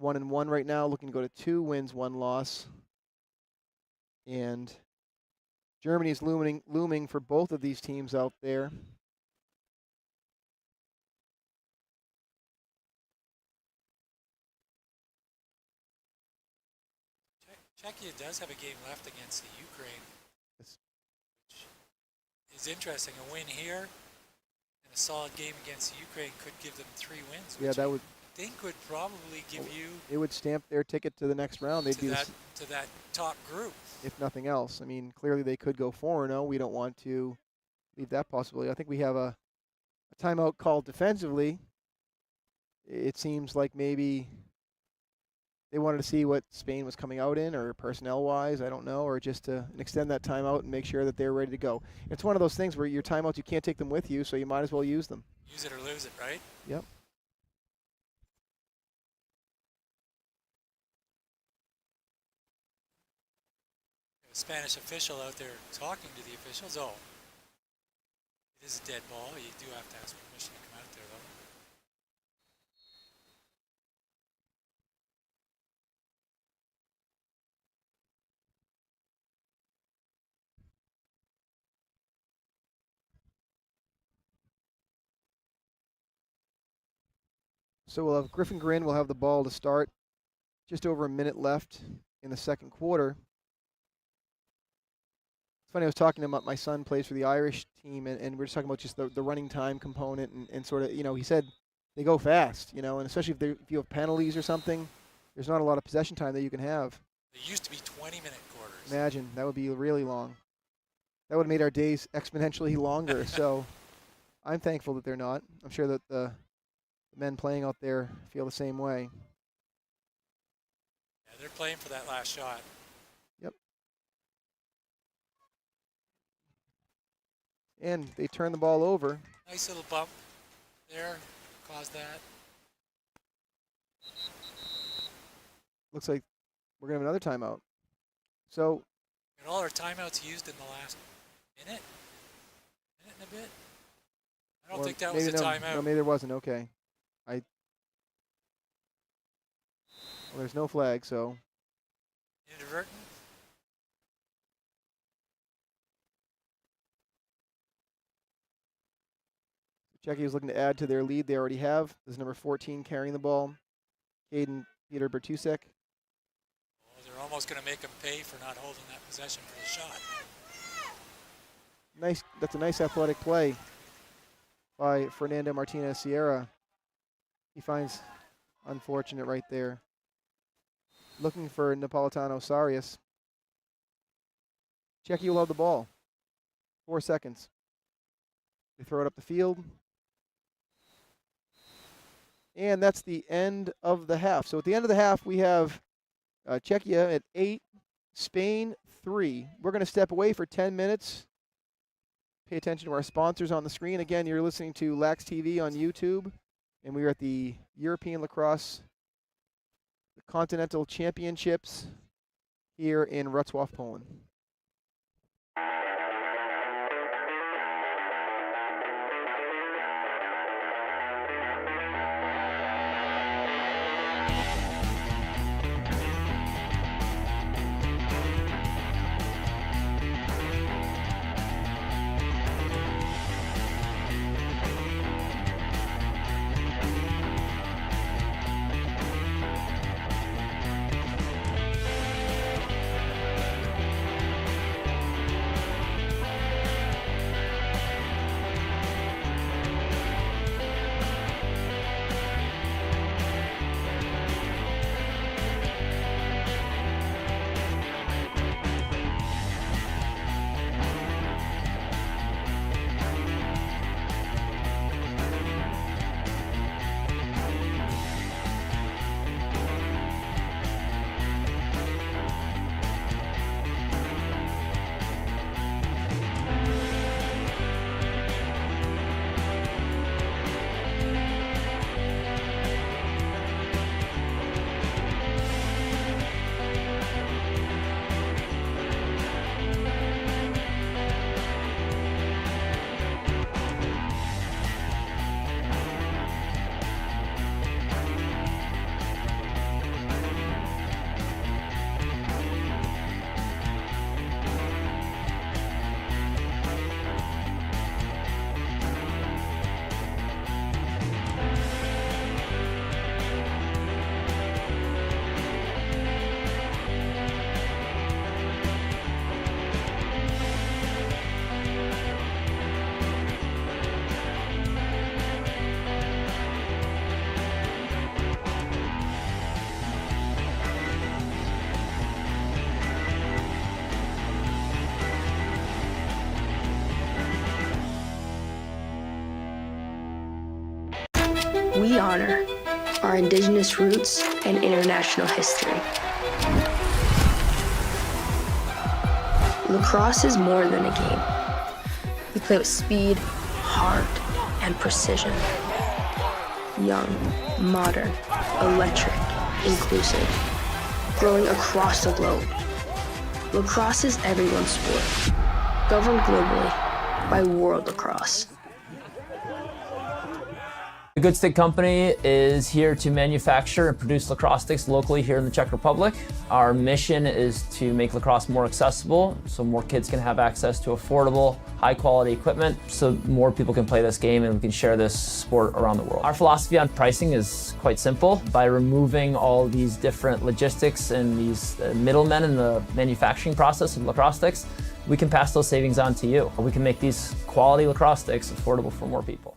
Speaker 3: 1-1 right now, looking to go to 2 wins, 1 loss. And Germany's looming for both of these teams out there.
Speaker 4: Czechia does have a game left against the Ukraine,
Speaker 3: Yes.
Speaker 4: which is interesting. A win here and a solid game against the Ukraine could give them 3 wins,
Speaker 3: Yeah,
Speaker 4: which
Speaker 3: that would
Speaker 4: I think would probably give you
Speaker 3: it would stamp their ticket to the next round. They'd
Speaker 4: to
Speaker 3: be
Speaker 4: that top group.
Speaker 3: if nothing else. I mean, clearly they could go 4-0. We don't want to leave that possibility. I think we have a timeout called defensively. It seems like maybe they wanted to see what Spain was coming out in, or personnel-wise, I don't know, or just to extend that timeout and make sure that they're ready to go. It's one of those things where your timeouts, you can't take them with you, so you might as well use them.
Speaker 4: Use it or lose it, right?
Speaker 3: Yep.
Speaker 4: A Spanish official out there talking to the officials. Oh, it is a dead ball. You do have to ask permission to come out there, though.
Speaker 3: So we'll have Griffin Grin will have the ball to start. Just over a minute left in the second quarter. It's funny, I was talking to my son plays for the Irish team, and we were just talking about just the running time component, and sort of, he said they go fast, and especially if you have penalties or something, there's not a lot of possession time that you can have.
Speaker 4: They used to be 20-minute quarters.
Speaker 3: Imagine, that would be really long. That would have made our days exponentially longer, so I'm thankful that they're not. I'm sure that the men playing out there feel the same way.
Speaker 4: Yeah, they're playing for that last shot.
Speaker 3: Yep. And they turn the ball over.
Speaker 4: Nice little bump there, caused that.
Speaker 3: Looks like we're going to have another timeout. So,
Speaker 4: And all our timeouts used in the last minute and a bit. I don't
Speaker 3: or
Speaker 4: think that was a
Speaker 3: maybe
Speaker 4: timeout.
Speaker 3: No, maybe there wasn't. Okay. Well, there's no flag, so.
Speaker 4: Inadvertent.
Speaker 3: Czechia is looking to add to their lead they already have. This is number 14 carrying the ball, Caden Peter Bertusek.
Speaker 4: Oh, they're almost going to make them pay for not holding that possession for the shot.
Speaker 3: Nice. That's a nice athletic play by Fernando Martinez Sierra. He finds unfortunate right there. Looking for Napolitano Sarias. Czechia will have the ball. 4 seconds. They throw it up the field. And that's the end of the half. So at the end of the half, we have Czechia at 8, Spain 3. We're going to step away for 10 minutes. Pay attention to our sponsors on the screen. Again, you're listening to Lax TV on YouTube, and we are at the European Lacrosse Continental Championships here in Wrocław, Poland.
Speaker 1: we honor our indigenous roots and international history. Lacrosse is more than a game. We play with speed, heart, and precision. Young, modern, electric, inclusive, growing across the globe. Lacrosse is everyone's sport, governed globally by World Lacrosse.
Speaker 2: The Good Stick Company is here to manufacture and produce lacrosse sticks locally here in the Czech Republic. Our mission is to make lacrosse more accessible so more kids can have access to affordable, high-quality equipment so more people can play this game and we can share this sport around the world. Our philosophy on pricing is quite simple. By removing all these different logistics and these middlemen in the manufacturing process of lacrosse sticks, we can pass those savings on to you. We can make these quality lacrosse sticks affordable for more people.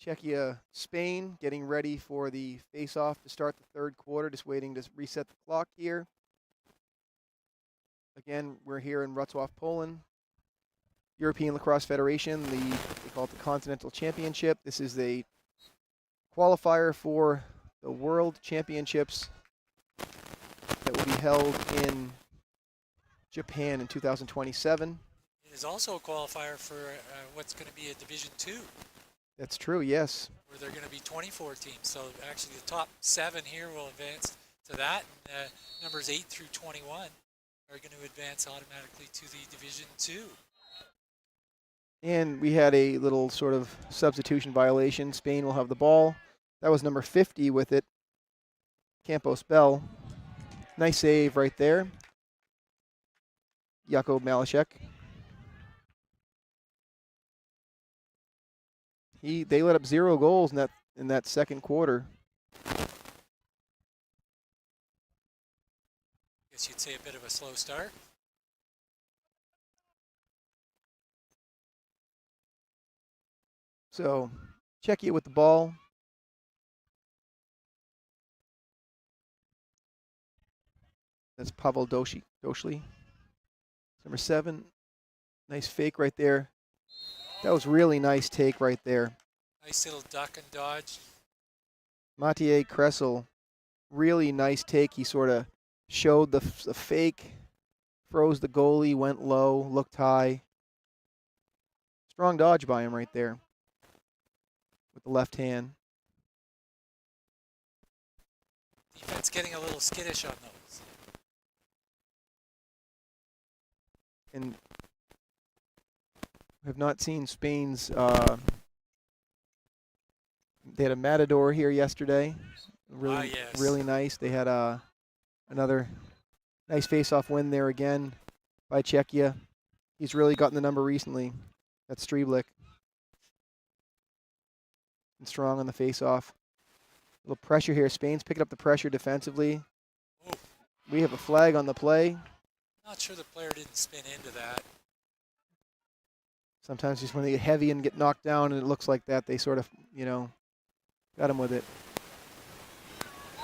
Speaker 3: Czechia, Spain, getting ready for the face-off to start the third quarter. Just waiting to reset the clock here. Again, we're here in Wrocław, Poland. European Lacrosse Federation, they call it the Continental Championship. This is a qualifier for the World Championships that will be held in Japan in 2027.
Speaker 4: It is also a qualifier for what's going to be a Division 2.
Speaker 3: That's true, yes.
Speaker 4: Where there are going to be 24 teams. So actually the top 7 here will advance to that. And numbers 8 through 21 are going to advance automatically to the Division 2.
Speaker 3: And we had a little sort of substitution violation. Spain will have the ball. That was number 50 with it. Campos Bell. Nice save right there. Jakub Malashek. They let up 0 goals in that second quarter.
Speaker 4: Guess you'd say a bit of a slow start.
Speaker 3: So, Czechia with the ball. That's Pavel Doshli. Number 7. Nice fake right there. That was really nice take right there.
Speaker 4: Nice little duck and dodge.
Speaker 3: Matej Kressel, really nice take. He sort of showed the fake, froze the goalie, went low, looked high. Strong dodge by him right there with the left hand.
Speaker 4: Defense getting a little skittish on those.
Speaker 3: And we have not seen Spain's, they had a Matador here yesterday. Really,
Speaker 4: yes.
Speaker 3: really nice. They had another nice face-off win there again by Czechia. He's really gotten the number recently. That's Streblik. And strong on the face-off. A little pressure here. Spain's picking up the pressure defensively.
Speaker 4: Ooh.
Speaker 3: We have a flag on the play.
Speaker 4: Not sure the player didn't spin into that.
Speaker 3: Sometimes just when they get heavy and get knocked down and it looks like that, they sort of, got him with it.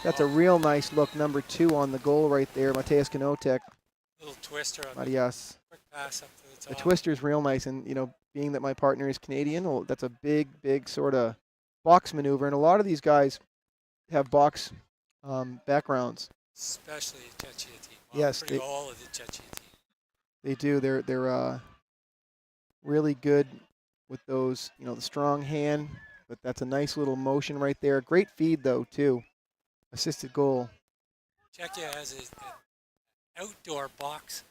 Speaker 3: That's a real nice look. Number 2 on the goal right there. Mateusz Kanotek.
Speaker 4: Little twister on
Speaker 3: Marias.
Speaker 4: quick pass up to the top.
Speaker 3: The twister's real nice, and being that my partner is Canadian, well, that's a big sort of box maneuver, and a lot of these guys have box backgrounds.
Speaker 4: Especially the Czechia team. Well,
Speaker 3: Yes,
Speaker 4: all of the Czechia team.
Speaker 3: they do. They're really good with those, the strong hand, but that's a nice little motion right there. Great feed though too. Assisted goal.
Speaker 4: Czechia has an outdoor box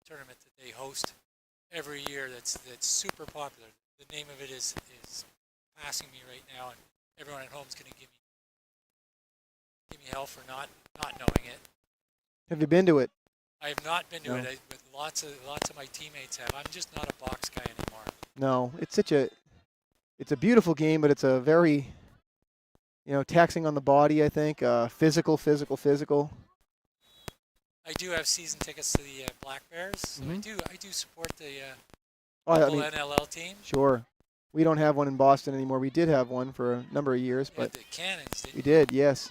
Speaker 4: tournament that they host every year that's super popular. The name of it is passing me right now, and everyone at home is going to give me hell for not knowing it.
Speaker 3: Have you been to it?
Speaker 4: I have not been to
Speaker 3: No.
Speaker 4: it, but lots of my teammates have. I'm just not a box guy anymore.
Speaker 3: No, it's a beautiful game, but it's a very, taxing on the body, I think. Physical.
Speaker 4: I do have season tickets to the Black Bears, so
Speaker 3: Mhm.
Speaker 4: I do support the
Speaker 3: Oh, I
Speaker 4: local
Speaker 3: mean,
Speaker 4: NLL team.
Speaker 3: sure. We don't have one in Boston anymore. We did have one for a number of years,
Speaker 4: Yeah,
Speaker 3: but
Speaker 4: the Cannons.
Speaker 3: we did, yes.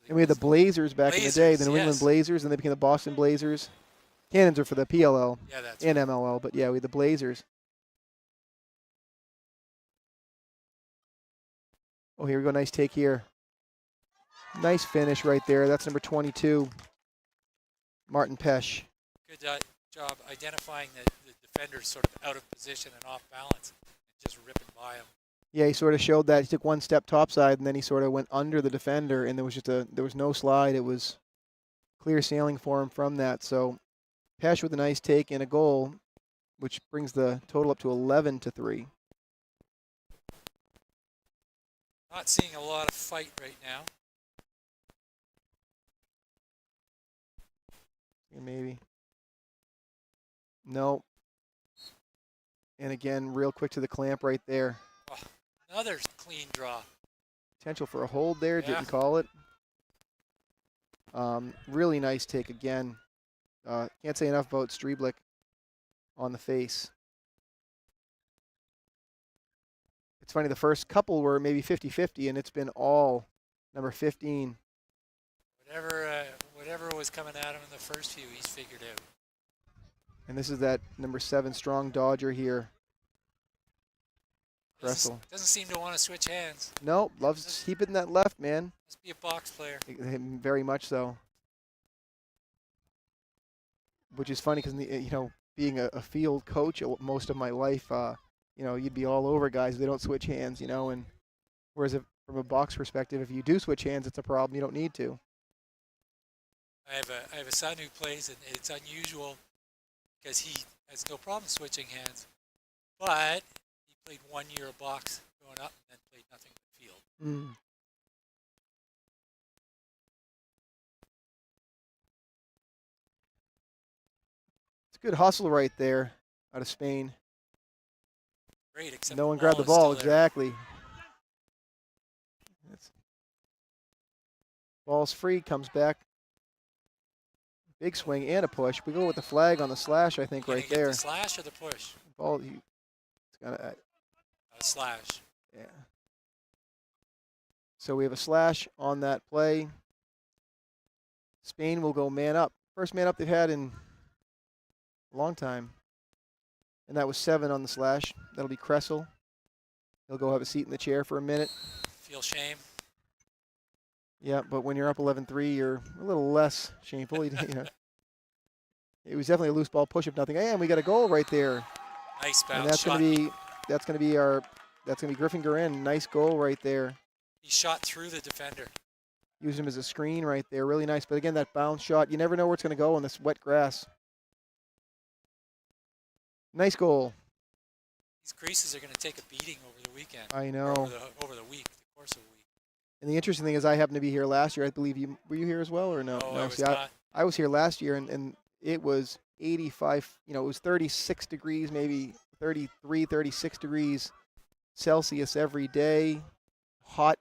Speaker 3: And we had the Blazers back in the day, the New England
Speaker 4: yes.
Speaker 3: Blazers, and they became the Boston Blazers. Cannons are for the PLL
Speaker 4: Yeah, that's
Speaker 3: and
Speaker 4: right.
Speaker 3: MLL, but yeah, we had the Blazers. Oh, here we go. Nice take here. Nice finish right there. That's number 22, Martin Pesch.
Speaker 4: Good job identifying the defenders sort of out of position and off balance, and just ripping by them.
Speaker 3: Yeah, he sort of showed that. He took one step topside, and then he sort of went under the defender, and there was no slide. It was clear sailing for him from that. So Pesch with a nice take and a goal, which brings the total up to 11-3.
Speaker 4: Not seeing a lot of fight right now.
Speaker 3: Yeah, maybe. No. And again, real quick to the clamp right there.
Speaker 4: Oh, another clean draw.
Speaker 3: Potential for a hold there.
Speaker 4: Yeah.
Speaker 3: Didn't call it. Really nice take again. Can't say enough about Streblik on the face. It's funny, the first couple were maybe 50-50, and it's been all number 15.
Speaker 4: Whatever was coming at him in the first few, he's figured out.
Speaker 3: And this is that number 7 strong dodger here. Dressel.
Speaker 4: Doesn't seem to want to switch hands.
Speaker 3: No, loves keeping that left, man.
Speaker 4: Must be a box player.
Speaker 3: Very much so. Which is funny because, you know, being a field coach most of my life, you know, you'd be all over guys if they don't switch hands, you know, and whereas from a box perspective, if you do switch hands, it's a problem. You don't need to.
Speaker 4: I have a son who plays, and it's unusual because he has no problem switching hands, but he played 1 year of box growing up and then played nothing but field.
Speaker 3: Mm. It's a good hustle right there out of Spain.
Speaker 4: Great, except
Speaker 3: No one grabbed the ball, exactly. Ball's free, comes back. Big swing and a push. We go with the flag on the slash, I think, right there.
Speaker 4: The slash or the push?
Speaker 3: Ball, it's gonna.
Speaker 4: A slash.
Speaker 3: Yeah. So we have a slash on that play. Spain will go man up. First man up they've had in a long time. And that was 7 on the slash. That'll be Kressel. He'll go have a seat in the chair for a minute.
Speaker 4: Feel shame.
Speaker 3: Yeah, but when you're up 11-3, you're a little less shameful. You know. It was definitely a loose ball push if nothing. And we got a goal right there.
Speaker 4: Nice bounce.
Speaker 3: And that's gonna be Griffin Guerin. Nice goal right there.
Speaker 4: He shot through the defender.
Speaker 3: Used him as a screen right there. Really nice. But again, that bounce shot, you never know where it's gonna go on this wet grass. Nice goal.
Speaker 4: These creases are going to take a beating over the weekend.
Speaker 3: I know.
Speaker 4: Over the week, the course of the week.
Speaker 3: And the interesting thing is I happened to be here last year. I believe you were you here as well or no?
Speaker 4: No,
Speaker 3: No,
Speaker 4: I was
Speaker 3: see,
Speaker 4: not.
Speaker 3: I was here last year and it was 85, you know, it was 36 degrees, maybe 33, 36 degrees Celsius every day. Hot,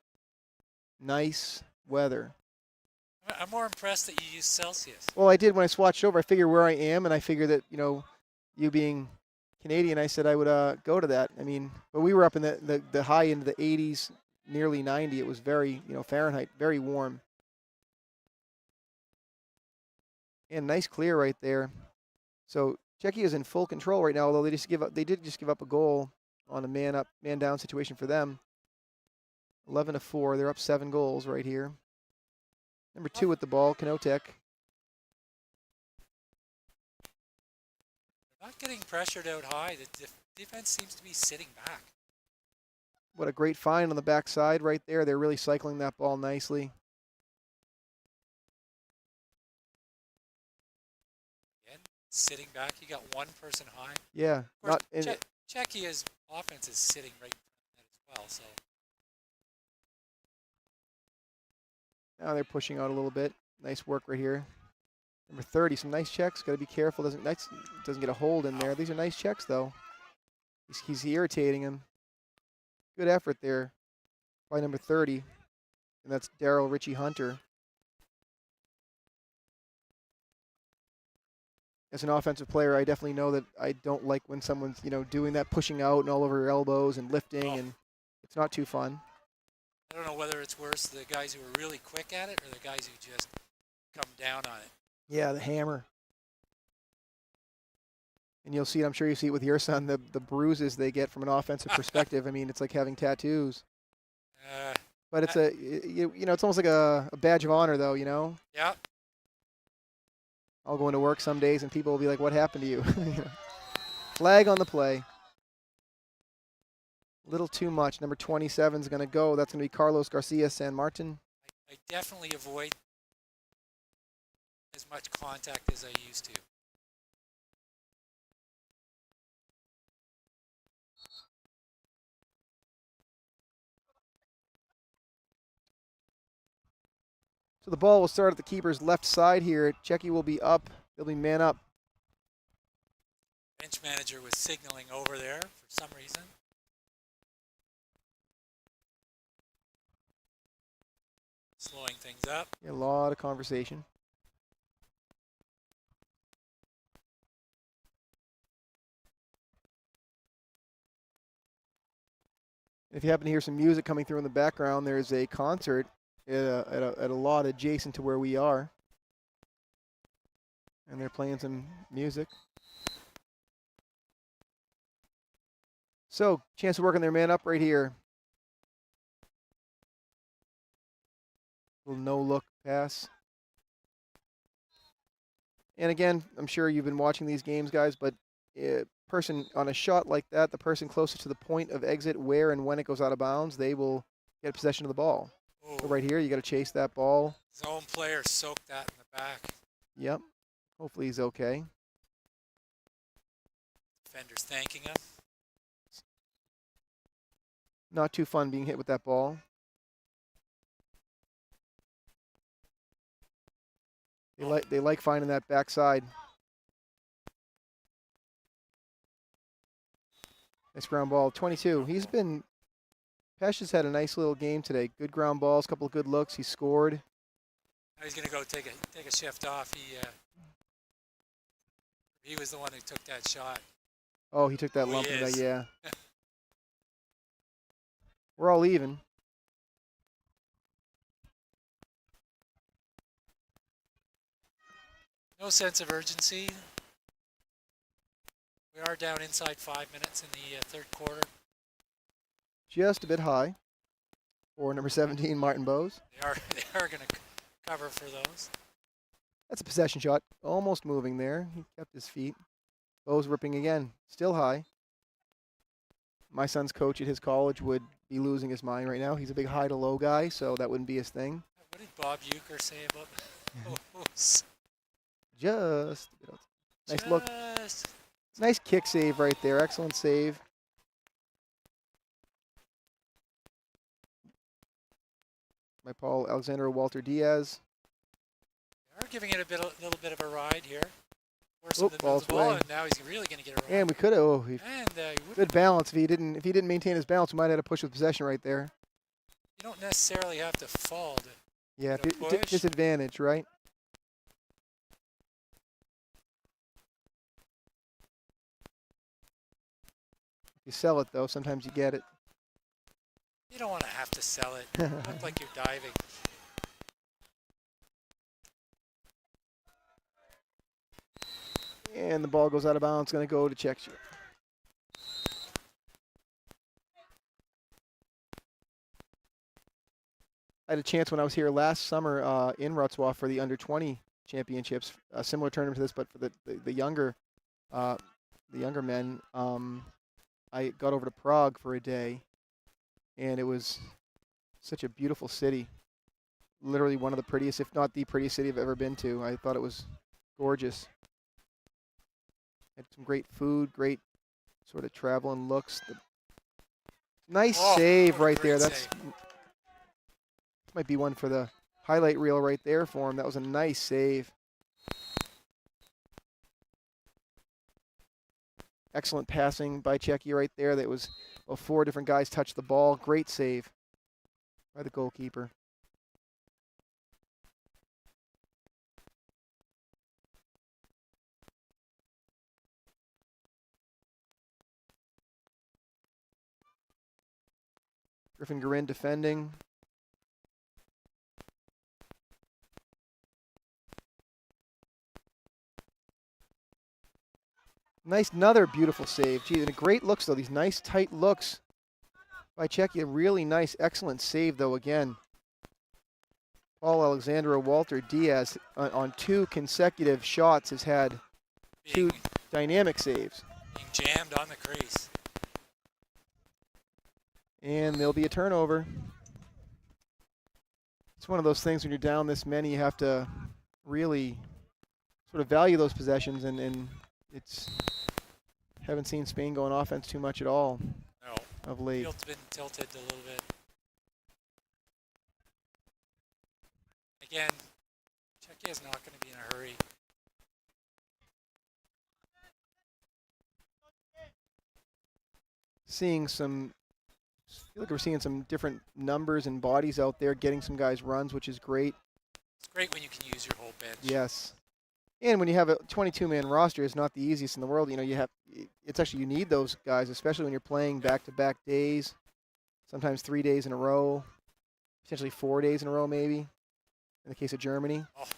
Speaker 3: nice weather.
Speaker 4: I'm more impressed that you used Celsius.
Speaker 3: Well, I did when I swatched over. I figured where I am, and I figured that, you know, you being Canadian, I said I would go to that. I mean, but we were up in the high into the 80s, nearly 90. It was very, you know, Fahrenheit, very warm. And nice clear right there. So Czechia is in full control right now, although they did just give up a goal on a man down situation for them. 11-4. They're up 7 goals right here. Number 2 with the ball, Kanotek.
Speaker 4: Not getting pressured out high. The defense seems to be sitting back.
Speaker 3: What a great find on the backside right there. They're really cycling that ball nicely.
Speaker 4: Again, sitting back. You got one person high.
Speaker 3: Yeah.
Speaker 4: Of course, Czechia's offense is sitting right in that as well. So
Speaker 3: now they're pushing out a little bit. Nice work right here. Number 30, some nice checks. Got to be careful. Doesn't get a hold in there. These are nice checks though. He's irritating him. Good effort there by number 30, and that's Daryl Richie Hunter. As an offensive player, I definitely know that I don't like when someone's, you know, doing that, pushing out and all over your elbows and lifting, and it's not too fun.
Speaker 4: I don't know whether it's worse the guys who are really quick at it or the guys who just come down on it.
Speaker 3: Yeah, the hammer. And you'll see it, I'm sure you see it with your son, the bruises they get from an offensive perspective. I mean, it's like having tattoos. But it's you know, it's almost like a badge of honor though, you know?
Speaker 4: Yeah.
Speaker 3: I'll go into work some days and people will be like, what happened to you? Flag on the play. A little too much. Number 27 is going to go. That's going to be Carlos Garcia San Martin.
Speaker 4: I definitely avoid as much contact as I used to.
Speaker 3: So the ball will start at the keeper's left side here. Chequia will be up. They'll be man up.
Speaker 4: Bench manager was signaling over there for some reason. Slowing things up.
Speaker 3: Yeah, a lot of conversation. If you happen to hear some music coming through in the background, there's a concert at a lot adjacent to where we are. And they're playing some music. So, chance of working their man up right here. Little no-look pass. And again, I'm sure you've been watching these games, guys, but person on a shot like that, the person closest to the point of exit, where and when it goes out of bounds, they will get possession of the ball. So right here, you got to chase that ball.
Speaker 4: Zone player soaked that in the back.
Speaker 3: Yep. Hopefully he's okay.
Speaker 4: Defender's thanking him.
Speaker 3: Not too fun being hit with that ball. They like finding that backside. Nice ground ball. 22. Pesh has had a nice little game today. Good ground balls, couple of good looks. He scored.
Speaker 4: Now he's going to go take a shift off. He was the one who took that shot.
Speaker 3: Oh, he took that lump.
Speaker 4: He is.
Speaker 3: Yeah. We're all even.
Speaker 4: No sense of urgency. We are down inside 5 minutes in the third quarter.
Speaker 3: Just a bit high for number 17, Martin Bowes.
Speaker 4: They are going to cover for those.
Speaker 3: That's a possession shot. Almost moving there. He kept his feet. Bowes ripping again. Still high. My son's coach at his college would be losing his mind right now. He's a big high to low guy, so that wouldn't be his thing.
Speaker 4: What did Bob Euchre say about those?
Speaker 3: Just a bit out. Nice look. Nice kick save right there. Excellent save. By Paul Alexander Walter Diaz.
Speaker 4: They are giving it a little bit of a ride here.
Speaker 3: Ball's
Speaker 4: the ball, and now he's really going to get it right.
Speaker 3: And we could have. Oh, good balance. If he didn't maintain his balance, we might have had to push with possession right there.
Speaker 4: You don't necessarily have to fall
Speaker 3: Yeah,
Speaker 4: to push.
Speaker 3: Disadvantage, right? If you sell it though, sometimes you get it.
Speaker 4: You don't want to have to sell it. You look like you're diving.
Speaker 3: And the ball goes out of bounds. It's going to go to Chequia. I had a chance when I was here last summer in Wrocław for the under-20 championships, a similar tournament to this, but for the younger men. I got over to Prague for a day, and it was such a beautiful city. Literally one of the prettiest, if not the prettiest city I've ever been to. I thought it was gorgeous. Had some great food, great sort of travel and looks. Nice save right there. This might be one for the highlight reel right there for him. That was a nice save. Excellent passing by Chequia right there. That was 4 different guys touched the ball. Great save by the goalkeeper. Griffin Garin defending. Nice, another beautiful save. Gee, and great looks though. These nice tight looks by Chequia. Really nice, excellent save though again. Paul Alexandra Walter Diaz on 2 consecutive shots has had 2 dynamic saves.
Speaker 4: Being jammed on the crease.
Speaker 3: And there'll be a turnover. It's one of those things when you're down this many, you have to really sort of value those possessions, and it's haven't seen Spain go on offense too much at all of late.
Speaker 4: The field's been tilted a little bit. Again, Czechia is not going to be in a hurry.
Speaker 3: I feel like we're seeing some different numbers and bodies out there, getting some guys runs, which is great.
Speaker 4: It's great when you can use your whole bench.
Speaker 3: Yes. And when you have a 22-man roster, it's not the easiest in the world. You know, you need those guys, especially when you're playing back-to-back days. sometimes 3 days in a row, potentially 4 days in a row maybe, in the case of Germany.
Speaker 4: Oh.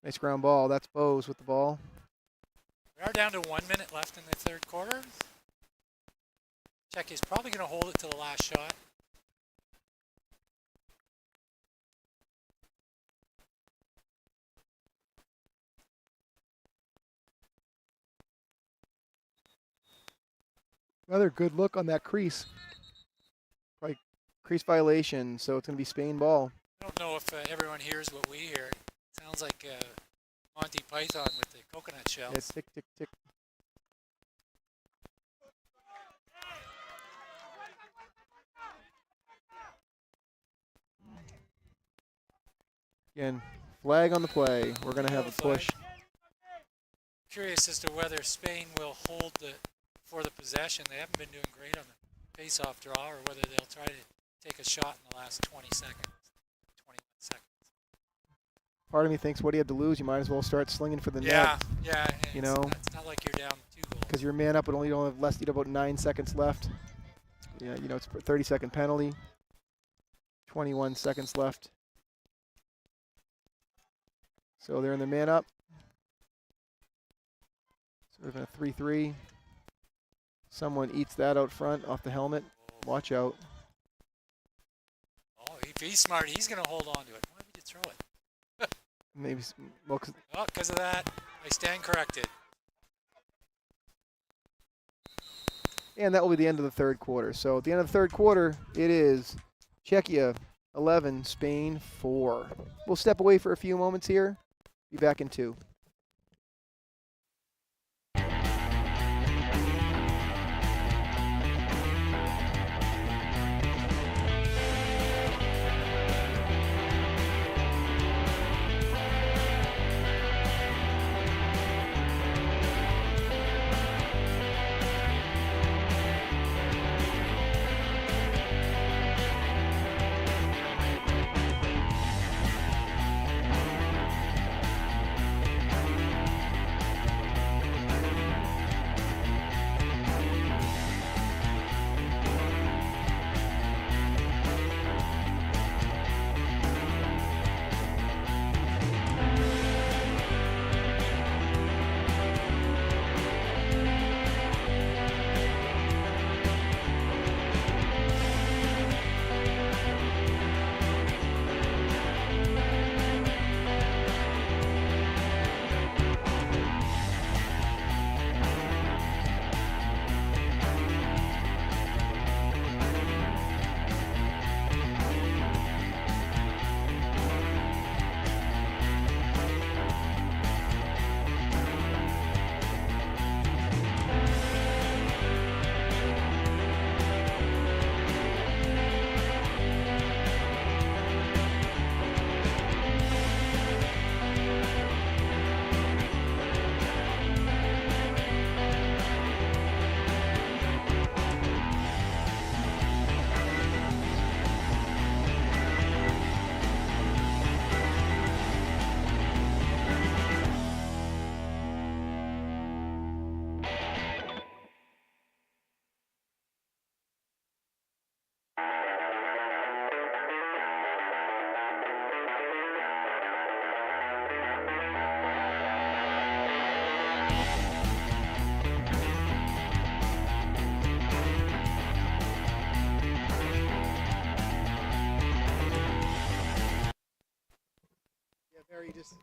Speaker 3: Nice ground ball. That's Bose with the ball.
Speaker 4: We are down to 1 minute left in the third quarter. Czechia's probably going to hold it to the last shot.
Speaker 3: Another good look on that crease. Probably crease violation, so it's going to be Spain ball.
Speaker 4: I don't know if everyone hears what we hear. It sounds like Monty Python with the coconut shells.
Speaker 3: Yeah, tick, tick, tick. Again, flag on the play. We're going to have a push.
Speaker 4: Curious as to whether Spain will hold for the possession. They haven't been doing great on the face-off draw, or whether they'll try to take a shot in the last 20 seconds, 21 seconds.
Speaker 3: Part of me thinks, what do you have to lose? You might as well start slinging for the net.
Speaker 4: Yeah.
Speaker 3: You know,
Speaker 4: it's not like you're down 2 goals.
Speaker 3: because you're man up, but only don't have less. You have about 9 seconds left. Yeah, you know, it's a 30-second penalty. 21 seconds left. So they're in the man up. Sort of in a 3-3. Someone eats that out front off the helmet. Watch out.
Speaker 4: Oh, if he's smart, he's going to hold on to it. Why would you throw it?
Speaker 3: Maybe, well,
Speaker 4: Because of that, I stand corrected.
Speaker 3: and that will be the end of the third quarter. So at the end of the third quarter, it is Czechia 11, Spain 4. We'll step away for a few moments here. Be back in 2.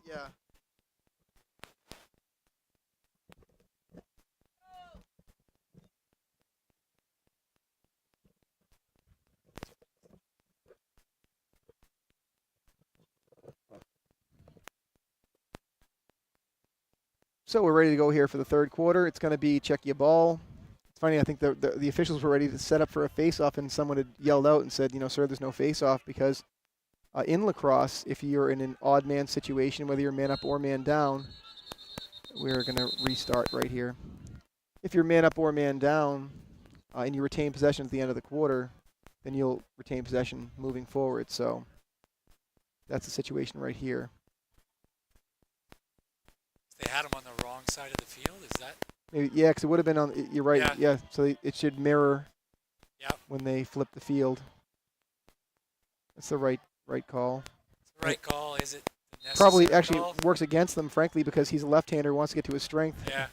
Speaker 3: Yeah. So we're ready to go here for the third quarter. It's going to be Czechia ball. It's funny, I think the officials were ready to set up for a face-off, and someone had yelled out and said, you know, sir, there's no face-off, because in lacrosse, if you're in an odd man situation, whether you're man up or man down, we're going to restart right here. If you're man up or man down and you retain possession at the end of the quarter, then you'll retain possession moving forward. So that's the situation right here.
Speaker 4: They had him on the wrong side of the field, is that?
Speaker 3: Maybe, yeah, because it would have been on. You're right.
Speaker 4: Yeah.
Speaker 3: Yeah, so it should mirror
Speaker 4: Yep.
Speaker 3: when they flip the field. That's the right call.
Speaker 4: It's the right call. Is it the
Speaker 3: Probably
Speaker 4: necessary
Speaker 3: actually
Speaker 4: call?
Speaker 3: works against them, frankly, because he's a left-hander who wants to get to his strength.
Speaker 4: Yeah.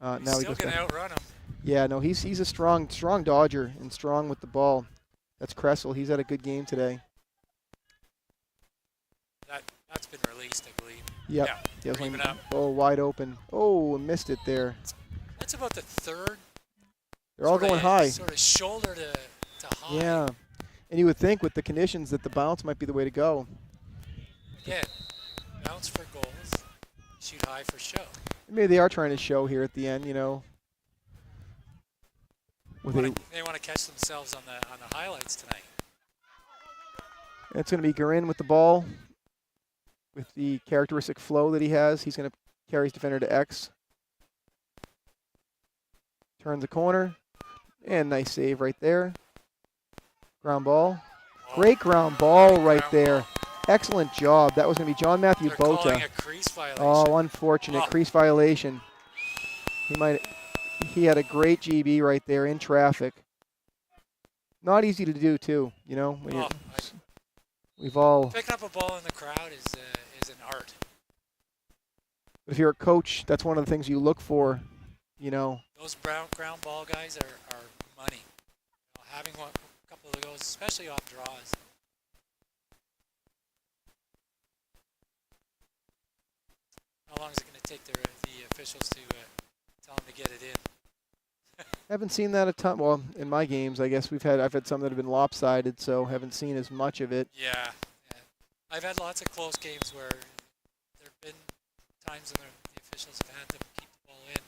Speaker 3: Now
Speaker 4: He's
Speaker 3: he
Speaker 4: still
Speaker 3: goes
Speaker 4: going to
Speaker 3: down.
Speaker 4: outrun him.
Speaker 3: Yeah, no, he's a strong dodger and strong with the ball. That's Kressel. He's had a good game today.
Speaker 4: That's been released, I believe.
Speaker 3: Yep.
Speaker 4: Yeah.
Speaker 3: Yeah,
Speaker 4: Even up.
Speaker 3: oh, wide open. Oh, missed it there.
Speaker 4: That's about the third.
Speaker 3: They're all going high.
Speaker 4: Sort of shoulder to high.
Speaker 3: Yeah. And you would think with the conditions that the bounce might be the way to go.
Speaker 4: Again, bounce for goals, shoot high for show.
Speaker 3: Maybe they are trying to show here at the end, you know.
Speaker 4: They want to catch themselves on the highlights tonight.
Speaker 3: It's going to be Garin with the ball. With the characteristic flow that he has, he's going to carry his defender to X. Turns the corner. And nice save right there. Ground ball. Great ground ball right there.
Speaker 4: Ball.
Speaker 3: Excellent job. That was going to be John Matthew
Speaker 4: They're calling
Speaker 3: Bota.
Speaker 4: a crease violation.
Speaker 3: Oh, unfortunate. Crease violation. He had a great GB right there in traffic. Not easy to do, too, you know. When we've all.
Speaker 4: Picking up a ball in the crowd is an art.
Speaker 3: But if you're a coach, that's one of the things you look for, you know.
Speaker 4: Those ground ball guys are money. You know, having a couple of those, especially off draws. How long is it going to take the officials to tell them to get it in?
Speaker 3: Haven't seen that a ton. Well, in my games, I guess I've had some that have been lopsided, so haven't seen as much of it.
Speaker 4: Yeah. I've had lots of close games where there have been times when the officials have had to keep the ball in.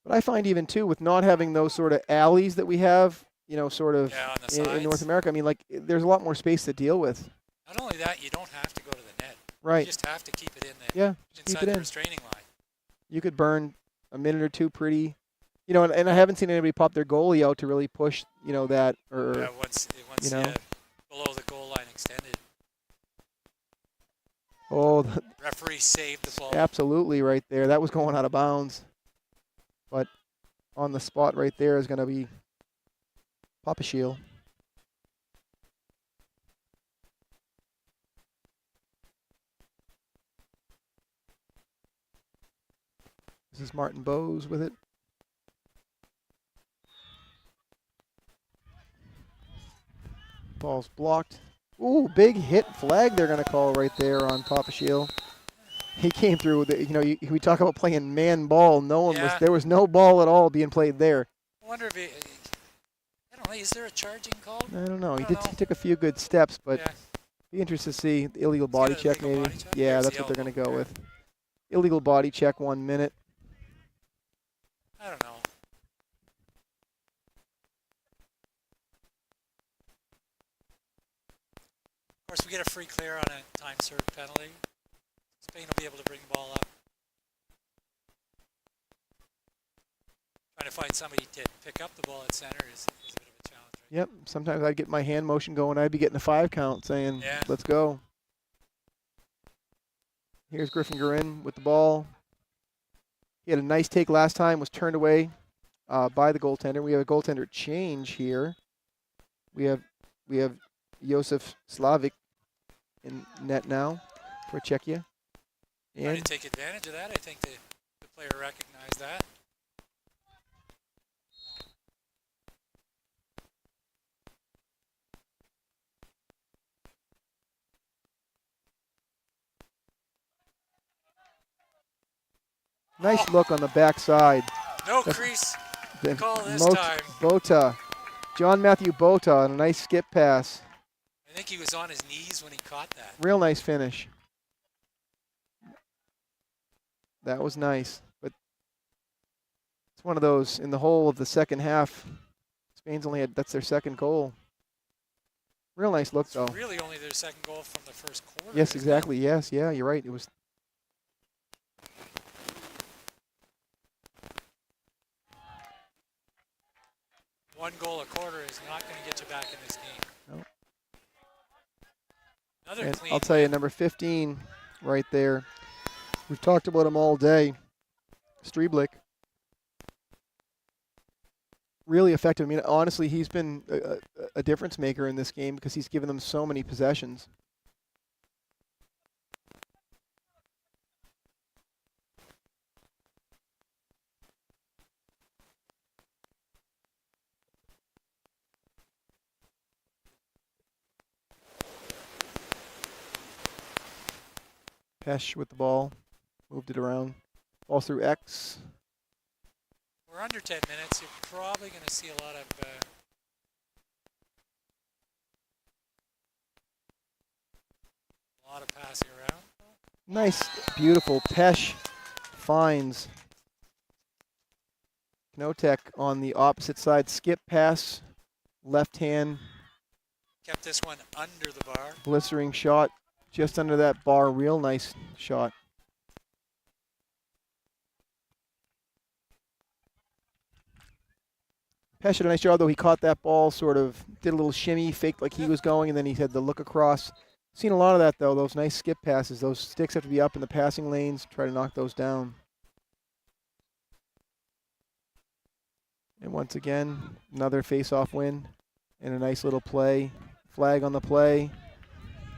Speaker 3: But I find even, too, with not having those sort of alleys that we have, you know, sort of
Speaker 4: on the
Speaker 3: in North America, I mean, like, there's a lot more space to deal with.
Speaker 4: Not only that, you don't have to go to the net.
Speaker 3: Right.
Speaker 4: You just have to keep it in there.
Speaker 3: Yeah, just
Speaker 4: inside
Speaker 3: keep it
Speaker 4: the
Speaker 3: in.
Speaker 4: restraining line.
Speaker 3: You could burn a minute or two pretty. You know, and I haven't seen anybody pop their goalie out to really push, you know, that. Or,
Speaker 4: once
Speaker 3: you know.
Speaker 4: Below the goal line extended.
Speaker 3: Oh,
Speaker 4: Referee saved the ball.
Speaker 3: absolutely right there. That was going out of bounds. But on the spot right there is going to be Papa Shield. This is Martin Bowes with it. Ball's blocked. Ooh, big hit flag they're going to call right there on Papa Shield. He came through with it. You know, we talk about playing man ball. There was no ball at all being played there.
Speaker 4: I wonder if I don't know, is there a charging call?
Speaker 3: I don't know. He
Speaker 4: don't know.
Speaker 3: took a few good steps, but
Speaker 4: Yeah.
Speaker 3: be interested to see the illegal body
Speaker 4: got an
Speaker 3: check
Speaker 4: illegal
Speaker 3: maybe.
Speaker 4: body check?
Speaker 3: Yeah,
Speaker 4: There's
Speaker 3: that's
Speaker 4: the
Speaker 3: what they're going to
Speaker 4: elbow.
Speaker 3: go
Speaker 4: Yeah.
Speaker 3: with. Illegal body check, 1 minute.
Speaker 4: I don't know. Of course, we get a free clear on a time served penalty. Spain will be able to bring the ball up. Trying to find somebody to pick up the ball at center is a bit of a challenge. Right?
Speaker 3: Yep. Sometimes I'd get my hand motion going. I'd be getting a 5 count saying,
Speaker 4: Yeah.
Speaker 3: let's go. Here's Griffin Garin with the ball. He had a nice take last time, was turned away by the goaltender. We have a goaltender change here. We have Josef Slavic in net now for Czechia.
Speaker 4: Trying to
Speaker 3: And
Speaker 4: take advantage of that. I think the player recognized that.
Speaker 3: nice look on the backside.
Speaker 4: No
Speaker 3: That's
Speaker 4: crease.
Speaker 3: The
Speaker 4: Call this time.
Speaker 3: Bota. John Matthew Bota on a nice skip pass.
Speaker 4: I think he was on his knees when he caught that.
Speaker 3: Real nice finish. That was nice. But it's one of those in the whole of the second half. Spain's only had, that's their second goal. Real nice look, though.
Speaker 4: It's really only their second goal from the first quarter.
Speaker 3: Yes,
Speaker 4: isn't it?
Speaker 3: exactly. Yes, yeah, you're right. It was.
Speaker 4: One goal a quarter is not going to get you back in this game.
Speaker 3: No.
Speaker 4: Another
Speaker 3: And
Speaker 4: clean
Speaker 3: I'll tell you,
Speaker 4: win.
Speaker 3: number 15 right there. We've talked about him all day. Streblick. really effective. I mean, honestly, he's been a difference maker in this game because he's given them so many possessions. Pesh with the ball, moved it around. Ball through X.
Speaker 4: We're under 10 minutes. You're probably going to see a lot of passing around.
Speaker 3: Nice, beautiful. Pesh finds Knotek on the opposite side. Skip pass, left hand,
Speaker 4: Kept this one under the bar.
Speaker 3: blistering shot, just under that bar. Real nice shot. Pesh did a nice job, though. He caught that ball, sort of did a little shimmy, faked like he was going, and then he had the look across. Seen a lot of that, though, those nice skip passes. Those sticks have to be up in the passing lanes. Try to knock those down. And once again, another face-off win and a nice little play. Flag on the play.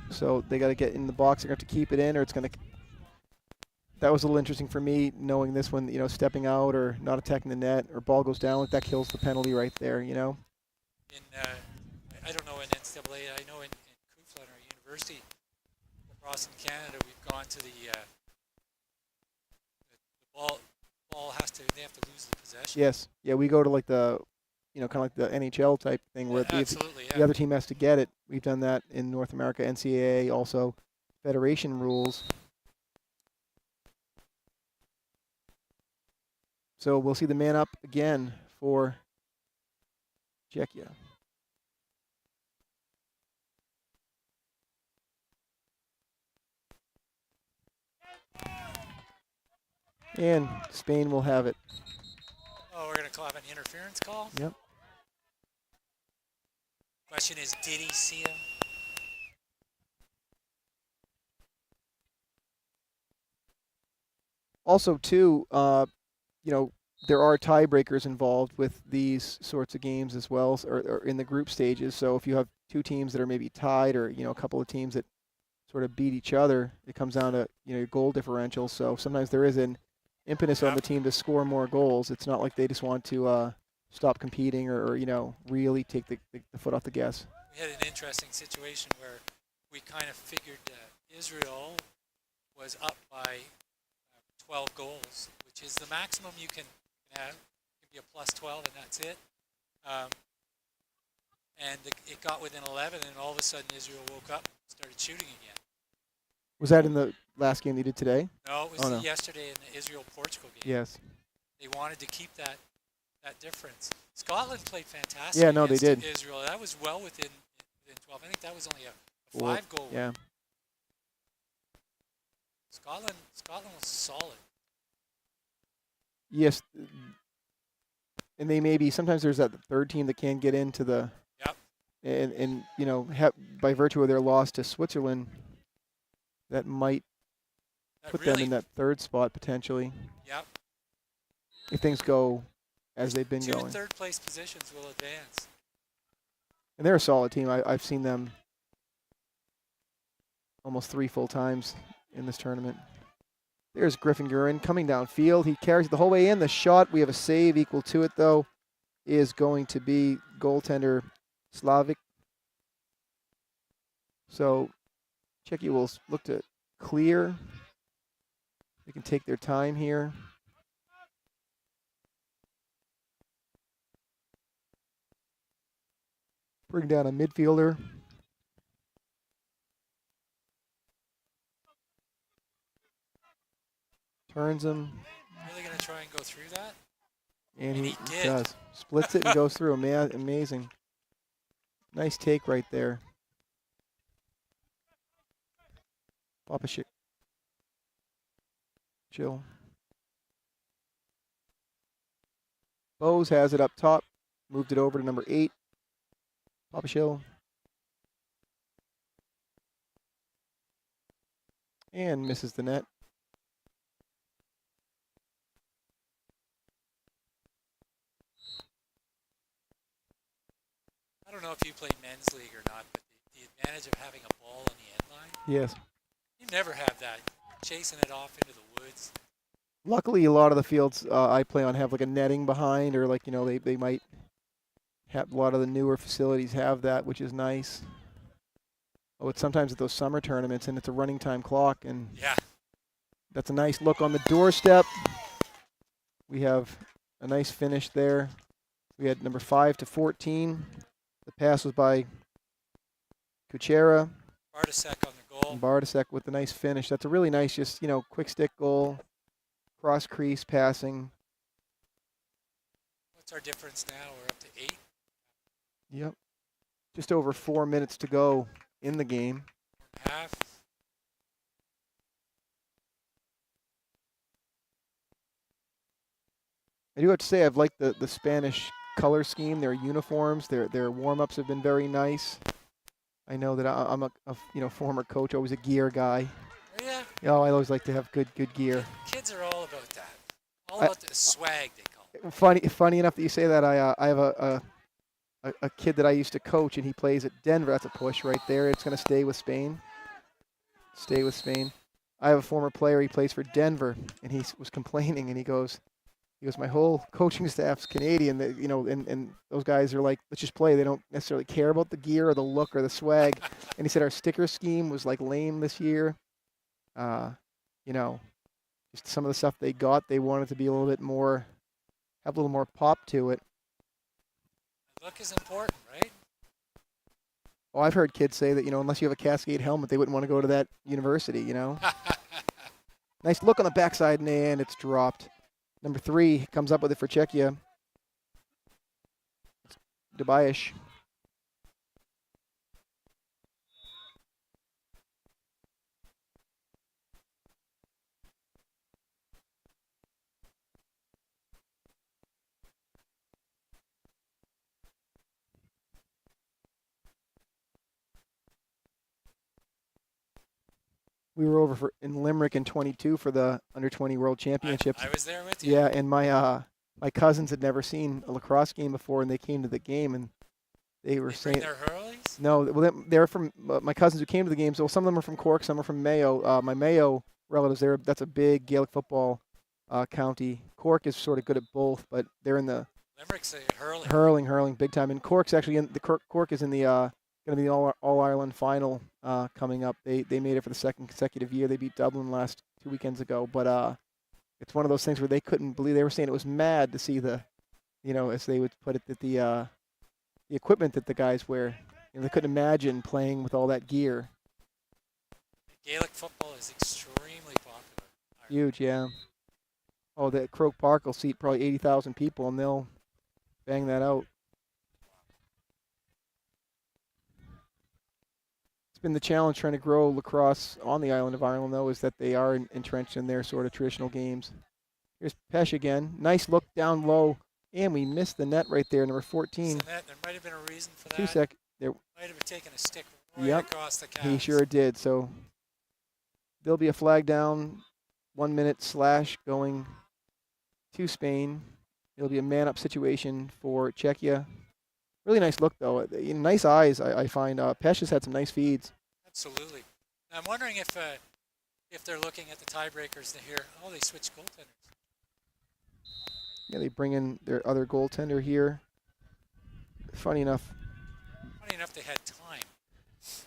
Speaker 3: So they got to get in the box. They're going to have to keep it in, or it's going to... That was a little interesting for me, knowing this one, you know, stepping out or not attacking the net, or ball goes down, that kills the penalty right there, you know?
Speaker 4: I don't know in NCAA, I know in Couflin or University, across in Canada, we've gone to the ball they have to lose the possession.
Speaker 3: Yes. Yeah, we go to like the, you know, kind of like the NHL type thing where
Speaker 4: Absolutely,
Speaker 3: the other team has to get it. We've done that in North America, NCAA, also federation rules. So we'll see the man up again for Czechia. And Spain will have it.
Speaker 4: Oh, we're going to have an interference call?
Speaker 3: Yep.
Speaker 4: Question is, did he see him?
Speaker 3: Also, too, you know, there are tiebreakers involved with these sorts of games as well, or in the group stages. So if you have two teams that are maybe tied, or, you know, a couple of teams that sort of beat each other, it comes down to, you know, your goal differential. So sometimes there is an impetus on the team to score more goals. It's not like they just want to stop competing or, you know, really take the foot off the gas.
Speaker 4: We had an interesting situation where we kind of figured Israel was up by 12 goals, which is the maximum you can have. It can be a plus 12, and that's it. And it got within 11, and all of a sudden Israel woke up and started shooting again.
Speaker 3: Was that in the last game they did today?
Speaker 4: No, it was yesterday in the Israel-Portugal game.
Speaker 3: Yes.
Speaker 4: They wanted to keep that difference. Scotland played fantastic.
Speaker 3: Yeah, no, they
Speaker 4: against
Speaker 3: did.
Speaker 4: Israel. That was well within 12. I think that was only a 5-goal win.
Speaker 3: Yeah.
Speaker 4: Scotland was solid.
Speaker 3: Yes. And they may be, sometimes there's that third team that can't get into the...
Speaker 4: Yep.
Speaker 3: And you know, by virtue of their loss to Switzerland, that might put them in that third spot potentially.
Speaker 4: Yep.
Speaker 3: If things go as they've been going.
Speaker 4: 2 third-place positions will advance.
Speaker 3: And they're a solid team. I've seen them almost 3 full times in this tournament. There's Griffin Gurin coming downfield. He carries it the whole way in. The shot, we have a save equal to it, though, is going to be goaltender Slavic. So Czechia will look to clear. They can take their time here. Bring down a midfielder. Turns him.
Speaker 4: Really going to try and go through that?
Speaker 3: And he
Speaker 4: did.
Speaker 3: does. Splits it and goes through. Amazing. Nice take right there. Papashik. Chill. Bose has it up top. Moved it over to number 8. Papashil. And misses the net.
Speaker 4: I don't know if you play men's league or not, but the advantage of having a ball on the end line,
Speaker 3: Yes.
Speaker 4: you never have that. Chasing it off into the woods.
Speaker 3: Luckily, a lot of the fields I play on have like a netting behind, or like, you know, they might have, a lot of the newer facilities have that, which is nice. Oh, it's sometimes at those summer tournaments, and it's a running time clock, and
Speaker 4: Yeah.
Speaker 3: that's a nice look on the doorstep. We have a nice finish there. We had number 5 to 14. The pass was by Kuchera.
Speaker 4: Bartasek on the goal.
Speaker 3: And Bartasek with the nice finish. That's a really nice, just, you know, quick stick goal, cross crease passing.
Speaker 4: What's our difference now? We're up to 8.
Speaker 3: Yep. Just over 4 minutes to go in the game.
Speaker 4: Half.
Speaker 3: I do have to say I've liked the Spanish color scheme, their uniforms, their warm-ups have been very nice. I know that I'm a you know, former coach, always a gear guy.
Speaker 4: Oh, yeah.
Speaker 3: You know, I always like to have good gear.
Speaker 4: Kids are all about that. All about the swag, they call it.
Speaker 3: Funny enough that you say that. I have a kid that I used to coach, and he plays at Denver. That's a push right there. It's going to stay with Spain. Stay with Spain. I have a former player. He plays for Denver, and he was complaining, and he goes, my whole coaching staff's Canadian. That, you know, and those guys are like, let's just play. They don't necessarily care about the gear or the look or the swag. And he said our sticker scheme was like lame this year. You know, just some of the stuff they got, they wanted to be a little bit more, have a little more pop to it.
Speaker 4: Look is important, right?
Speaker 3: Well, I've heard kids say that, you know, unless you have a Cascade helmet, they wouldn't want to go to that university, you know. Nice look on the backside, and it's dropped. Number 3 comes up with it for Czechia. Dubayesh. We were over in Limerick in 22 for the under-20 World Championships.
Speaker 4: I was there with you.
Speaker 3: Yeah, and my cousins had never seen a lacrosse game before, and they came to the game, and they were saying
Speaker 4: their Hurleys?
Speaker 3: no. Well, they're from my cousins who came to the game. So some of them are from Cork, some are from Mayo. My Mayo relatives, that's a big Gaelic football county. Cork is sort of good at both, but they're in the
Speaker 4: Limerick's a hurling
Speaker 3: big time. And Cork's actually in the Cork is in the going to be the All Ireland final coming up. They made it for the second consecutive year. They beat Dublin last 2 weekends ago, but it's one of those things where they couldn't believe. They were saying it was mad to see the, you know, as they would put it, that the equipment that the guys wear. You know, they couldn't imagine playing with all that gear.
Speaker 4: Gaelic football is extremely popular.
Speaker 3: Huge, yeah. Oh, that Croke Park will seat probably 80,000 people, and they'll bang that out. Been the challenge trying to grow lacrosse on the island of Ireland, though, is that they are entrenched in their sort of traditional games. Here's Pesh again. Nice look down low, and we missed the net right there, number 14.
Speaker 4: There might have been a reason for that.
Speaker 3: 2 sec. There.
Speaker 4: Might have taken a stick right across the calves.
Speaker 3: He sure did. So there'll be a flag down, 1 minute slash going to Spain. It'll be a man-up situation for Czechia. Really nice look, though. Nice eyes, I find. Pesh has had some nice feeds.
Speaker 4: Absolutely. I'm wondering if they're looking at the tiebreakers to hear, oh, they switched goaltenders.
Speaker 3: Yeah, they bring in their other goaltender here. Funny enough,
Speaker 4: they had time.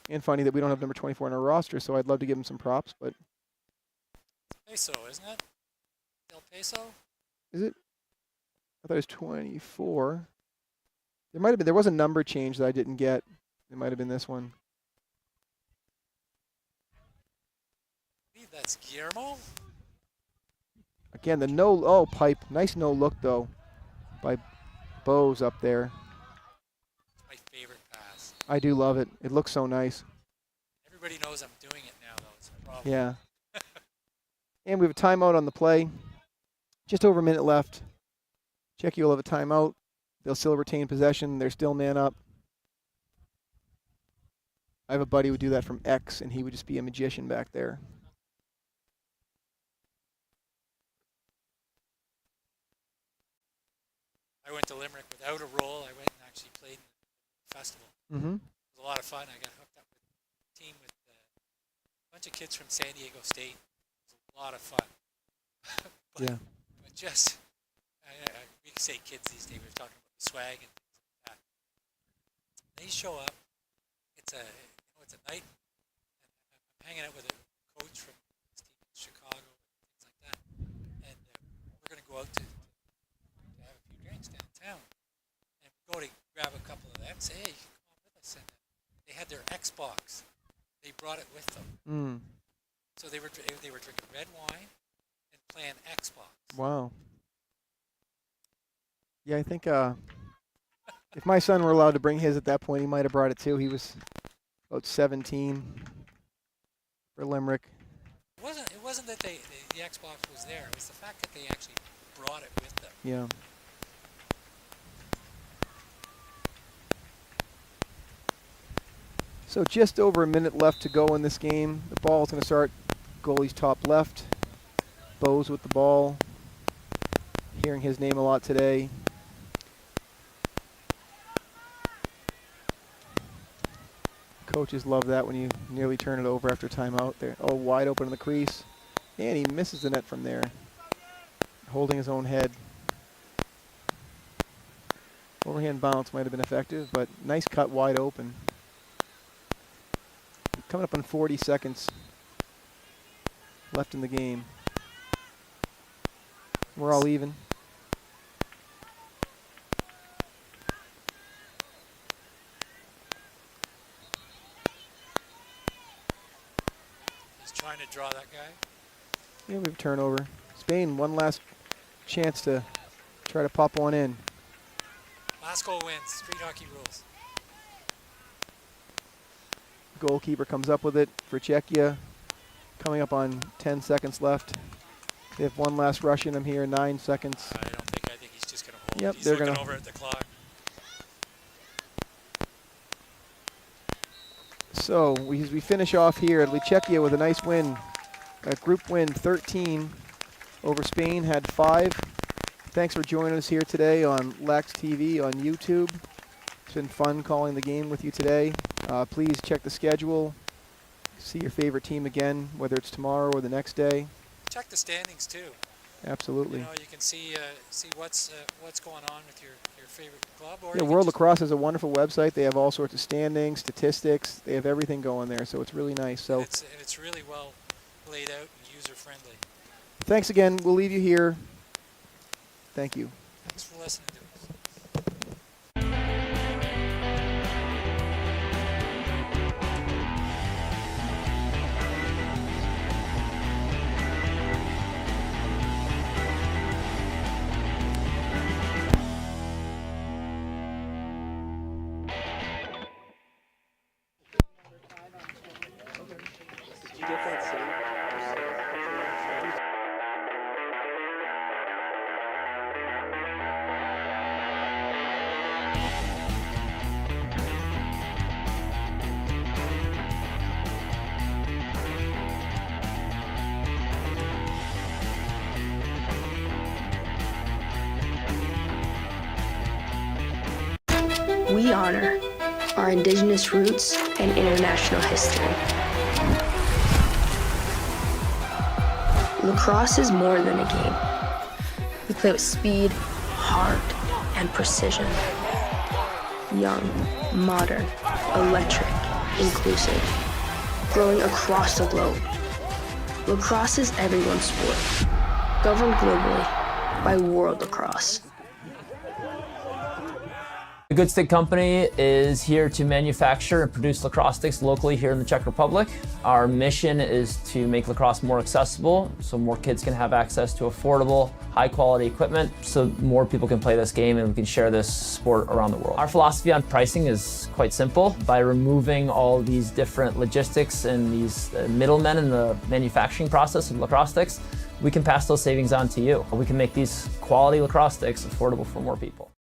Speaker 3: And funny that we don't have number 24 on our roster, so I'd love to give him some props, but...
Speaker 4: Peso, isn't it? El Peso?
Speaker 3: Is it? I thought it was 24. There was a number change that I didn't get. It might have been this one.
Speaker 4: I believe that's Guillermo.
Speaker 3: Again, pipe. Nice no look, though, by Bose up there.
Speaker 4: It's my favorite pass.
Speaker 3: I do love it. It looks so nice.
Speaker 4: Everybody knows I'm doing it now, though. It's a problem.
Speaker 3: Yeah. And we have a timeout on the play. Just over a minute left. Czechia will have a timeout. They'll still retain possession. They're still man up. I have a buddy who would do that from X, and he would just be a magician back there.
Speaker 4: I went to Limerick without a role. I went and actually played in festival.
Speaker 3: Mm-hmm.
Speaker 4: It was a lot of fun. I got hooked up with a team with a bunch of kids from San Diego State. It was a lot of fun.
Speaker 3: Yeah.
Speaker 4: But just, we can say kids these days. We're talking about the swag and things like that. They show up. It's a night. And I'm hanging out with a coach from this team in Chicago and things like that. And we're going to go out to have a few drinks downtown. And we go to grab a couple of them. Say, hey, you can come on with us. And they had their Xbox. They brought it with them.
Speaker 3: Mm.
Speaker 4: So they were drinking red wine and playing Xbox.
Speaker 3: Wow. Yeah, I think if my son were allowed to bring his at that point, he might have brought it too. He was about 17 for Limerick.
Speaker 4: It wasn't that the Xbox was there. It was the fact that they actually brought it with them.
Speaker 3: Yeah. So just over a minute left to go in this game. The ball's going to start goalie's top left. Bose with the ball. Hearing his name a lot today. Coaches love that when you nearly turn it over after timeout. There, oh, wide open in the crease. And he misses the net from there. Holding his own head. Overhand bounce might have been effective, but nice cut wide open. Coming up on 40 seconds left in the game. We're all even.
Speaker 4: He's trying to draw that guy.
Speaker 3: Yeah, we have a turnover. Spain, one last chance to try to pop one in.
Speaker 4: Last goal wins. Street hockey rules.
Speaker 3: Goalkeeper comes up with it for Czechia. Coming up on 10 seconds left. They have one last rush in him here, 9 seconds.
Speaker 4: I think he's just going to hold
Speaker 3: Yep,
Speaker 4: it. He's
Speaker 3: they're
Speaker 4: looking
Speaker 3: gonna
Speaker 4: over at the clock.
Speaker 3: So we finish off here. Czechia with a nice win. A group win 13 over Spain, had 5. Thanks for joining us here today on Lax TV on YouTube. It's been fun calling the game with you today. Please check the schedule. See your favorite team again, whether it's tomorrow or the next day.
Speaker 4: Check the standings too.
Speaker 3: Absolutely.
Speaker 4: You know, you can see what's going on with your favorite club. Or
Speaker 3: Yeah, World Lacrosse has a wonderful website. They have all sorts of standings, statistics. They have everything going there, so it's really nice. So
Speaker 4: it's really well laid out and user friendly.
Speaker 3: thanks again. We'll leave you here. Thank you.
Speaker 4: Thanks for listening to us.
Speaker 1: We honor our indigenous roots and international history. Lacrosse is more than a game. We play with speed, heart, and precision. Young, modern, electric, inclusive, growing across the globe. Lacrosse is everyone's sport, governed globally by World Lacrosse.
Speaker 2: The Good Stick Company is here to manufacture and produce lacrosse sticks locally here in the Czech Republic. Our mission is to make lacrosse more accessible so more kids can have access to affordable, high-quality equipment so more people can play this game and we can share this sport around the world. Our philosophy on pricing is quite simple. By removing all these different logistics and these middlemen in the manufacturing process of lacrosse sticks, we can pass those savings on to you. We can make these quality lacrosse sticks affordable for more people.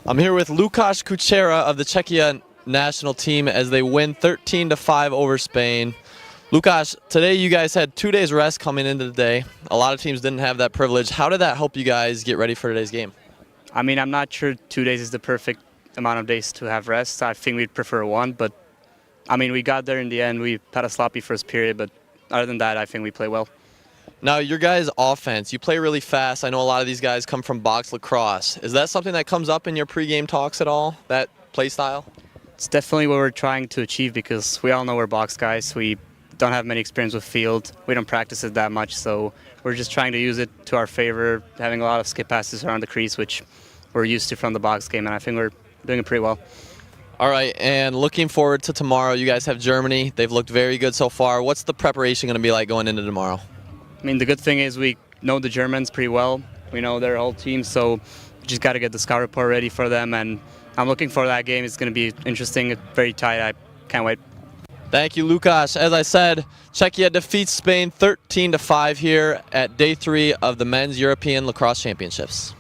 Speaker 5: I'm here with Lukáš Kučera of the Czechia national team as they win 13-5 over Spain. Lukáš, today you guys had 2 days rest coming into the day. A lot of teams didn't have that privilege. How did that help you guys get ready for today's game?
Speaker 6: I mean, I'm not sure 2 days is the perfect amount of days to have rest. I think we'd prefer one, but I mean, we got there in the end. We had a sloppy first period, but other than that, I think we play well.
Speaker 5: Now, your guys' offense, you play really fast. I know a lot of these guys come from box lacrosse. Is that something that comes up in your pregame talks at all, that play style?
Speaker 6: It's definitely what we're trying to achieve because we all know we're box guys. We don't have many experience with field. We don't practice it that much, so we're just trying to use it to our favor, having a lot of skip passes around the crease, which we're used to from the box game, and I think we're doing it pretty well.
Speaker 5: All right, and looking forward to tomorrow. You guys have Germany. They've looked very good so far. What's the preparation going to be like going into tomorrow?
Speaker 6: I mean, the good thing is we know the Germans pretty well. We know their whole team, so we just got to get the scout report ready for them, and I'm looking for that game. It's going to be interesting, very tight. I can't wait.
Speaker 5: Thank you, Lukáš. As I said, Czechia defeats Spain 13-5 here at day 3 of the Men's European Lacrosse Championships.